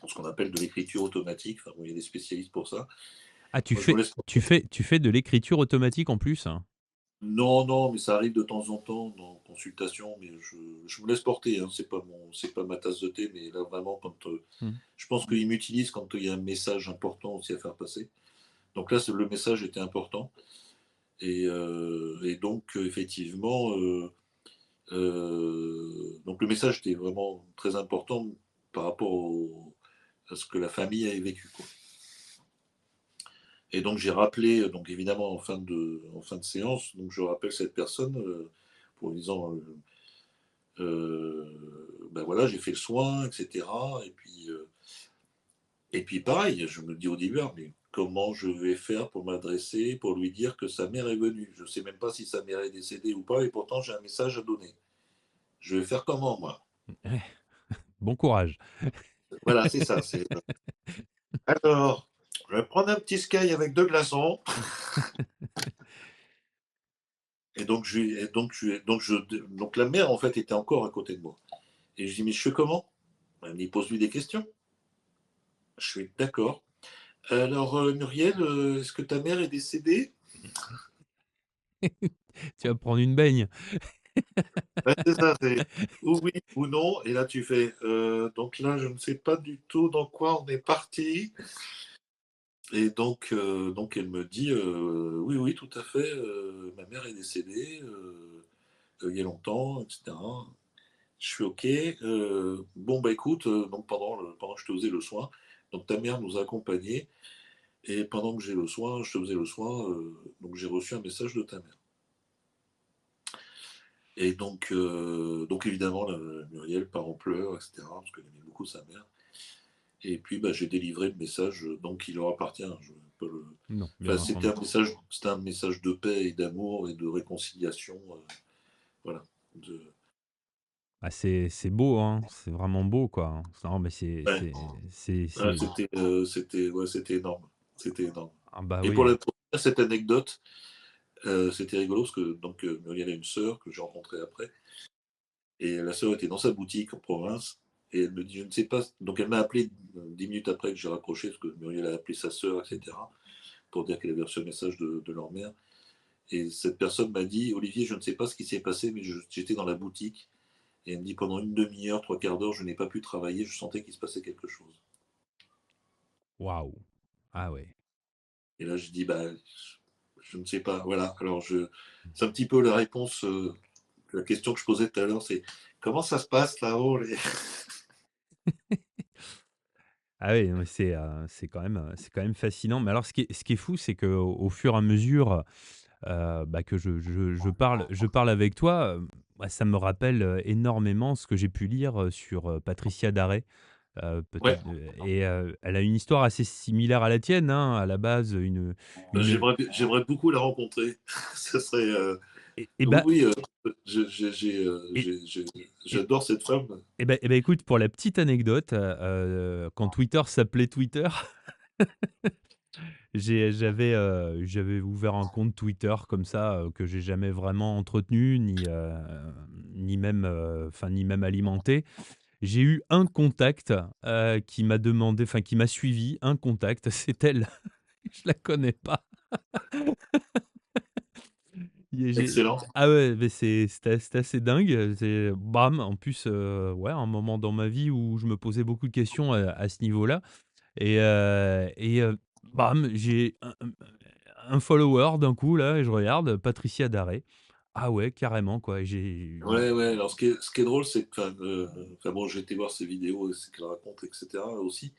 ce qu'on appelle de l'écriture automatique. Enfin, bon, il y a des spécialistes pour ça. Ah, Moi, je me laisse. tu fais de l'écriture automatique en plus, hein? Non, non, mais ça arrive de temps en temps dans consultation, mais je me laisse porter, hein. C'est pas ma tasse de thé, mais là vraiment quand Hmm. je pense qu'ils m'utilisent quand il y a un message important aussi à faire passer. Donc là, le message était important et donc effectivement, donc le message était vraiment très important par rapport à ce que la famille avait vécu, quoi. Et donc j'ai rappelé, donc évidemment en fin de séance, donc je rappelle cette personne pour lui disant ben voilà, j'ai fait le soin, etc. Et puis pareil, je me dis au début, ah, mais comment je vais faire pour m'adresser, pour lui dire que sa mère est venue? Je ne sais même pas si sa mère est décédée ou pas, et pourtant j'ai un message à donner. Je vais faire comment, moi? Ouais, bon courage. Voilà, c'est ça. Alors, je vais prendre un petit sky avec deux glaçons. Et donc, donc la mère, en fait, était encore à côté de moi. Et je dis, mais je fais comment? Elle me dit, pose-lui des questions. Je suis d'accord. Alors, Muriel, est-ce que ta mère est décédée? Tu vas prendre une baigne. Ouais, c'est ça, c'est ou oui ou non. Et là, tu fais, donc là, je ne sais pas du tout dans quoi on est parti. Et donc elle me dit, oui, oui, tout à fait, ma mère est décédée il y a longtemps, etc. Je suis OK. Bon, bah écoute, donc pendant que je te faisais le soin, donc ta mère nous a accompagnés. Et pendant que je te faisais le soin, donc j'ai reçu un message de ta mère. Et donc évidemment, Muriel part en pleurs, etc., parce qu'elle aimait beaucoup sa mère. Et puis, bah, j'ai délivré le message, donc il leur appartient, hein. Je peux Non, bien enfin, entendu. c'était un message de paix et d'amour et de réconciliation, voilà. De... Ah, c'est beau, hein. C'est vraiment beau, quoi, hein. Non, mais Ouais, ouais, c'est c'était énorme. C'était énorme. ah bah Et oui. pour dire cette anecdote, c'était rigolo parce que donc, Muriel a une sœur que j'ai rencontrée après. Et la sœur était dans sa boutique en province. Et elle me dit, je ne sais pas. Donc elle m'a appelé 10 minutes après que j'ai raccroché, parce que Muriel a appelé sa sœur, etc., pour dire qu'elle avait reçu un message de leur mère. Et cette personne m'a dit, Olivier, je ne sais pas ce qui s'est passé, mais j'étais dans la boutique. Et elle me dit, pendant une demi-heure, trois quarts d'heure, je n'ai pas pu travailler, je sentais qu'il se passait quelque chose. Waouh! Ah ouais. Et là, je dis, bah, je ne sais pas. Voilà. Alors, c'est un petit peu la réponse, la question que je posais tout à l'heure, c'est comment ça se passe là-haut Ah oui, non, mais c'est quand même fascinant. Mais alors ce qui est fou, c'est qu'au au fur et à mesure, bah, que je parle avec toi, bah, ça me rappelle, énormément ce que j'ai pu lire, sur, Patricia Daré. Ouais, Peut-être, elle a une histoire assez similaire à la tienne, hein. À la base, une j'aimerais beaucoup la rencontrer. Ce serait, et oui, bah oui, et et j'adore cette femme. et bah, écoute, pour la petite anecdote, quand Twitter s'appelait Twitter, j'avais ouvert un compte Twitter comme ça, que j'ai jamais vraiment entretenu ni même, enfin, ni même alimenté. J'ai eu un contact, qui m'a demandé enfin, qui m'a suivi, un contact, c'est elle. Je la connais pas. Excellent. Ah ouais, mais c'était assez dingue, c'est bam, en plus, ouais, un moment dans ma vie où je me posais beaucoup de questions à ce niveau-là bam, j'ai un follower d'un coup là et je regarde Patricia Daré. Ah ouais, carrément quoi, j'ai Ouais, ouais. Alors, ce qui est drôle, c'est que, enfin, bon, j'ai été voir ses vidéos et ce qu'elle raconte, etc. aussi.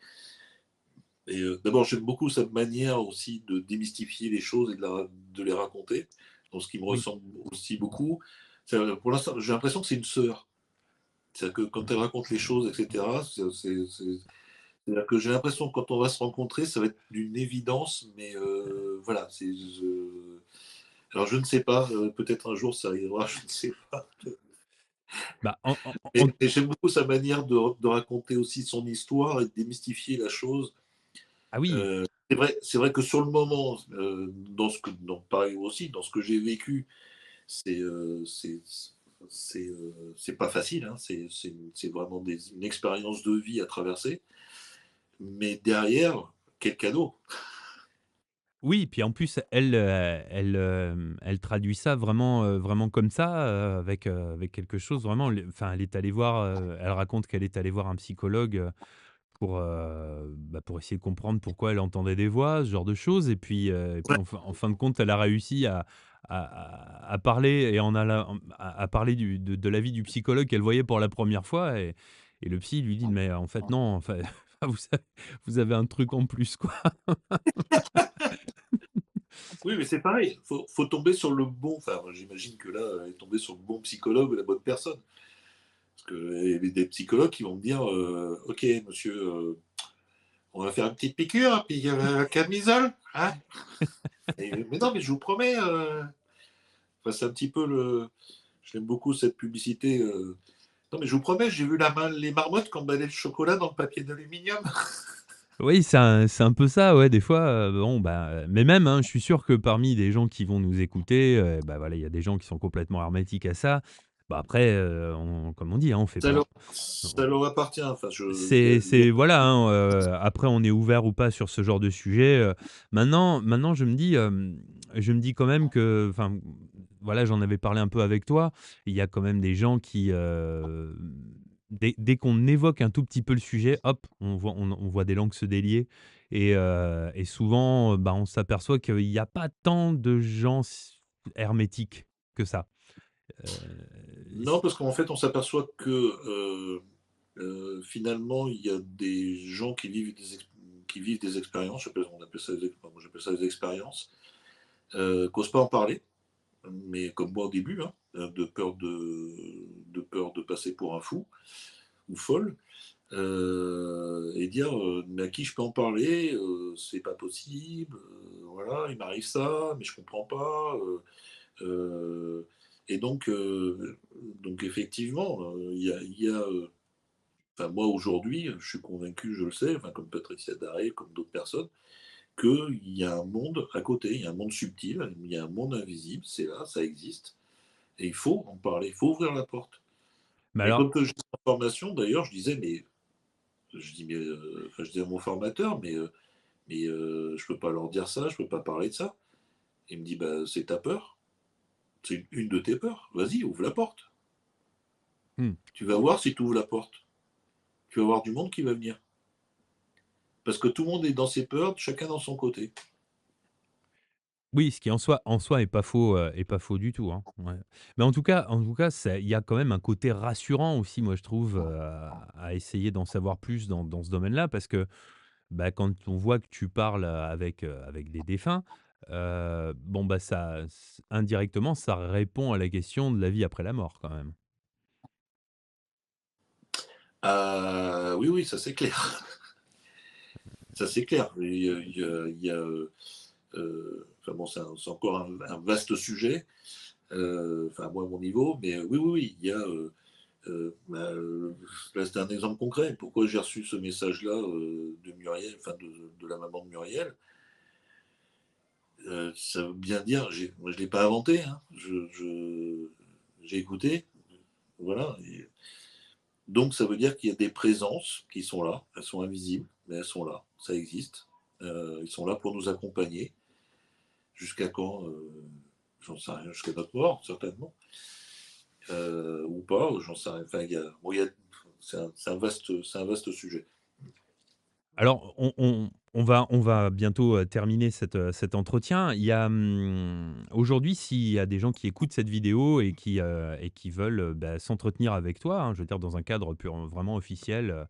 Et d'abord, j'aime beaucoup sa manière aussi de démystifier les choses et de les raconter. Donc, ce qui me oui. ressemble aussi beaucoup. Pour l'instant, j'ai l'impression que c'est une sœur. C'est-à-dire que quand elle raconte les choses, etc., c'est-à-dire que j'ai l'impression que quand on va se rencontrer, ça va être d'une évidence, mais voilà. Alors, je ne sais pas, peut-être un jour ça arrivera, je ne sais pas. Bah, Et j'aime beaucoup sa manière de raconter aussi son histoire et de démystifier la chose. ah oui, C'est vrai que sur le moment, pareil aussi, dans ce que j'ai vécu, c'est c'est pas facile, hein. C'est vraiment une expérience de vie à traverser. Mais derrière, quel cadeau! oui, puis en plus elle traduit ça vraiment, vraiment comme ça, avec quelque chose vraiment elle est allée voir, elle raconte qu'elle est allée voir un psychologue, pour essayer de comprendre pourquoi elle entendait des voix, ce genre de choses et puis Ouais, en fin de compte, elle a réussi à parler et en alla à parler de l'avis du psychologue qu'elle voyait pour la première fois et le psy lui dit: «Mais en fait non, enfin vous avez un truc en plus quoi». oui, mais c'est pareil, faut tomber sur le bon, enfin, j'imagine que là, elle est tombée sur le bon psychologue ou la bonne personne. Parce qu'il y a des psychologues qui vont me dire, OK monsieur, on va faire une petite piqûre, puis camisole, hein? Mais non, mais je vous promets, enfin, c'est un petit peu j'aime beaucoup cette publicité. Non, mais je vous promets, j'ai vu les marmottes qui emballaient le chocolat dans le papier d'aluminium. Oui, c'est un peu ça, ouais, des fois, bon, bah, mais même, hein, je suis sûr que parmi les gens qui vont nous écouter, bah, voilà, il y a des gens qui sont complètement hermétiques à ça. Bah, après, on comme on dit, hein, on fait Ça pas leur, ça leur appartient. Enfin, c'est voilà, hein, après on est ouvert ou pas sur ce genre de sujet, maintenant je me dis quand même que enfin, voilà, j'en avais parlé un peu avec toi. Il y a quand même des gens qui, dès qu'on évoque un tout petit peu le sujet, hop, on voit des langues se délier et souvent, bah, on s'aperçoit qu'il y a pas tant de gens hermétiques que ça. Heu, non, parce qu'en fait, on s'aperçoit que finalement, il y a des gens qui vivent des expériences. On appelle ça moi, j'appelle ça des expériences, qui n'osent pas en parler, mais comme moi au début, hein, de peur de passer pour un fou ou folle. Et dire, «Mais à qui je peux en parler? C'est pas possible, voilà, il m'arrive ça, mais je comprends pas», et donc effectivement, enfin moi aujourd'hui, je suis convaincu, je le sais, enfin comme Patricia Daré, comme d'autres personnes, qu'il y a un monde à côté, il y a un monde subtil, il y a un monde invisible, c'est là, ça existe et il faut en parler, il faut ouvrir la porte. mais Et alors quand j'ai cette information d'ailleurs, je disais: «Mais» je dis: «Mais» enfin je dis à mon formateur: «Mais je peux pas leur dire ça, je peux pas parler de ça». Il me dit: «Bah, c'est ta peur, c'est une de tes peurs. Vas-y, ouvre la porte. mmh. Tu vas voir si tu ouvres la porte. Tu vas voir du monde qui va venir». Parce que tout le monde est dans ses peurs, chacun dans son côté. Oui, ce qui en soi est pas faux du tout, hein, ouais. Mais en tout cas, ça il y a quand même un côté rassurant aussi, moi je trouve, à essayer d'en savoir plus dans ce domaine-là parce que, bah, quand on voit que tu parles, avec des défunts, bon, bah, ça indirectement, ça répond à la question de la vie après la mort quand même. Ah oui, oui, ça c'est clair. Ça c'est clair. Enfin bon, c'est encore un vaste sujet, enfin moi à mon niveau, mais oui, oui, oui, il y a, bah, là c'était un exemple concret. Pourquoi j'ai reçu ce message-là, de Muriel, enfin de la maman de Muriel? Ça veut bien dire, moi je l'ai pas inventé, hein. J'ai écouté, voilà. Et donc ça veut dire qu'il y a des présences qui sont là. Elles sont invisibles, mais elles sont là, ça existe. Ils sont là pour nous accompagner. Jusqu'à quand? j'en sais rien, jusqu'à notre mort, certainement. Ou pas, j'en sais rien. Enfin, c'est un vaste sujet. Alors, on va bientôt, terminer cet entretien. Il y a, aujourd'hui, s'il y a des gens qui écoutent cette vidéo et qui veulent, bah, s'entretenir avec toi, hein, je veux dire dans un cadre vraiment officiel,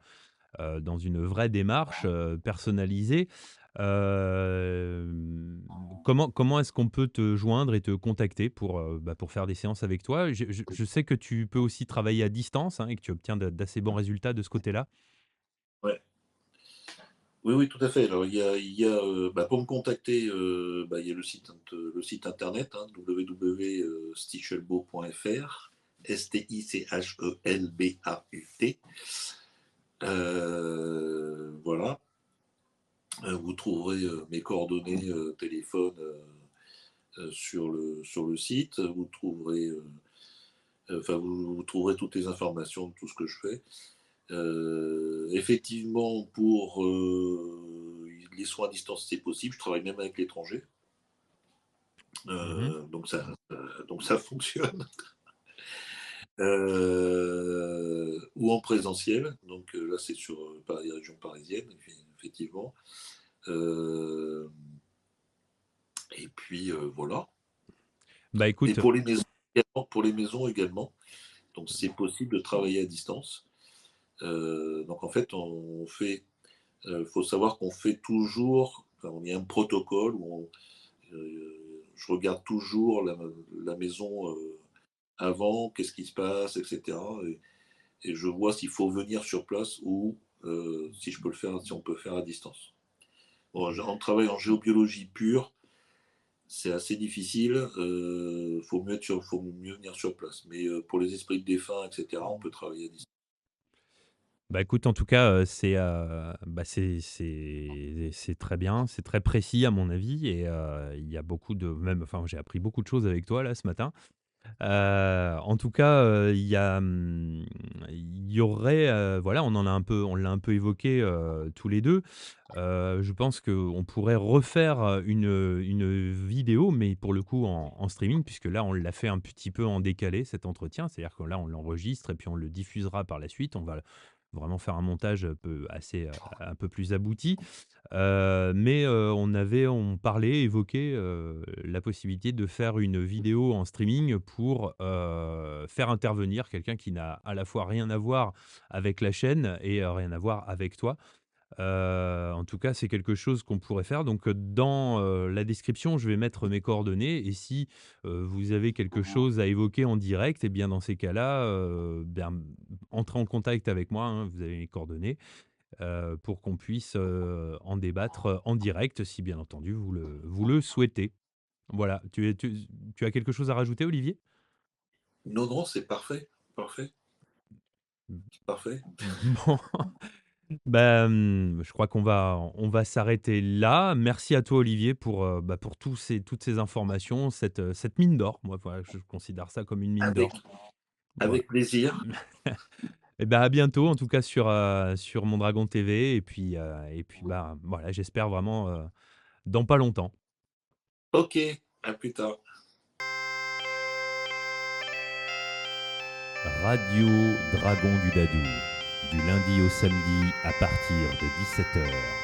dans une vraie démarche, personnalisée, comment est-ce qu'on peut te joindre et te contacter pour faire des séances avec toi? Je sais que tu peux aussi travailler à distance, hein, et que tu obtiens d'assez bons résultats de ce côté-là. Ouais. Oui, oui, tout à fait. Alors, bah, pour me contacter, bah, il y a le site internet, hein, www.stichelbaut.fr, Stichelbaut. Voilà. Vous trouverez mes coordonnées téléphone sur le site. Vous trouverez toutes les informations de tout ce que je fais. Effectivement, pour les soins à distance, c'est possible. Je travaille même avec l'étranger. Mmh. Donc ça fonctionne. Ou en présentiel. Donc là, c'est sur Paris, région parisienne, effectivement. Euh, et puis voilà. Bah, Et écoute, pour les maisons également. Donc c'est possible de travailler à distance. Donc en fait, faut savoir qu'on fait toujours, enfin, on y a un protocole où je regarde toujours la maison avant, qu'est-ce qui se passe, etc. Et je vois s'il faut venir sur place ou si on peut faire à distance. Bon, on travaille en géobiologie pure, c'est assez difficile. Faut mieux venir sur place. Mais pour les esprits de défunts, etc., on peut travailler à distance. bah, écoute, en tout cas, c'est très bien, c'est très précis à mon avis et il y a beaucoup de même enfin, j'ai appris beaucoup de choses avec toi là ce matin. En tout cas, il y aurait, voilà, on l'a un peu évoqué, tous les 2. Je pense qu'on pourrait refaire, une vidéo, mais pour le coup en streaming, puisque là, on l'a fait un petit peu en décalé cet entretien. C'est-à-dire que là, on l'enregistre et puis on le diffusera par la suite. On va vraiment faire un montage un peu plus abouti. Mais on parlait, évoquait, la possibilité de faire une vidéo en streaming pour, faire intervenir quelqu'un qui n'a à la fois rien à voir avec la chaîne et rien à voir avec toi. En tout cas, c'est quelque chose qu'on pourrait faire. Donc, dans, la description, je vais mettre mes coordonnées et si, vous avez quelque chose à évoquer en direct et bien, dans ces cas-là, bien, entrez en contact avec moi, hein, vous avez mes coordonnées, pour qu'on puisse, en débattre, en direct, si bien entendu vous le souhaitez. Voilà, tu as quelque chose à rajouter, Olivier? Non, non, c'est parfait. Parfait. Parfait. Bon, bah, je crois qu'on va s'arrêter là. Merci à toi, Olivier, pour toutes ces informations, cette mine d'or. Moi, voilà, je considère ça comme une mine Avec, d'or. Voilà. avec plaisir. Et ben à bientôt, en tout cas sur Mondragon TV et puis, bah, voilà, j'espère vraiment, dans pas longtemps. Ok, à plus tard. Radio Dragon du Dadou, du lundi au samedi à partir de 17h.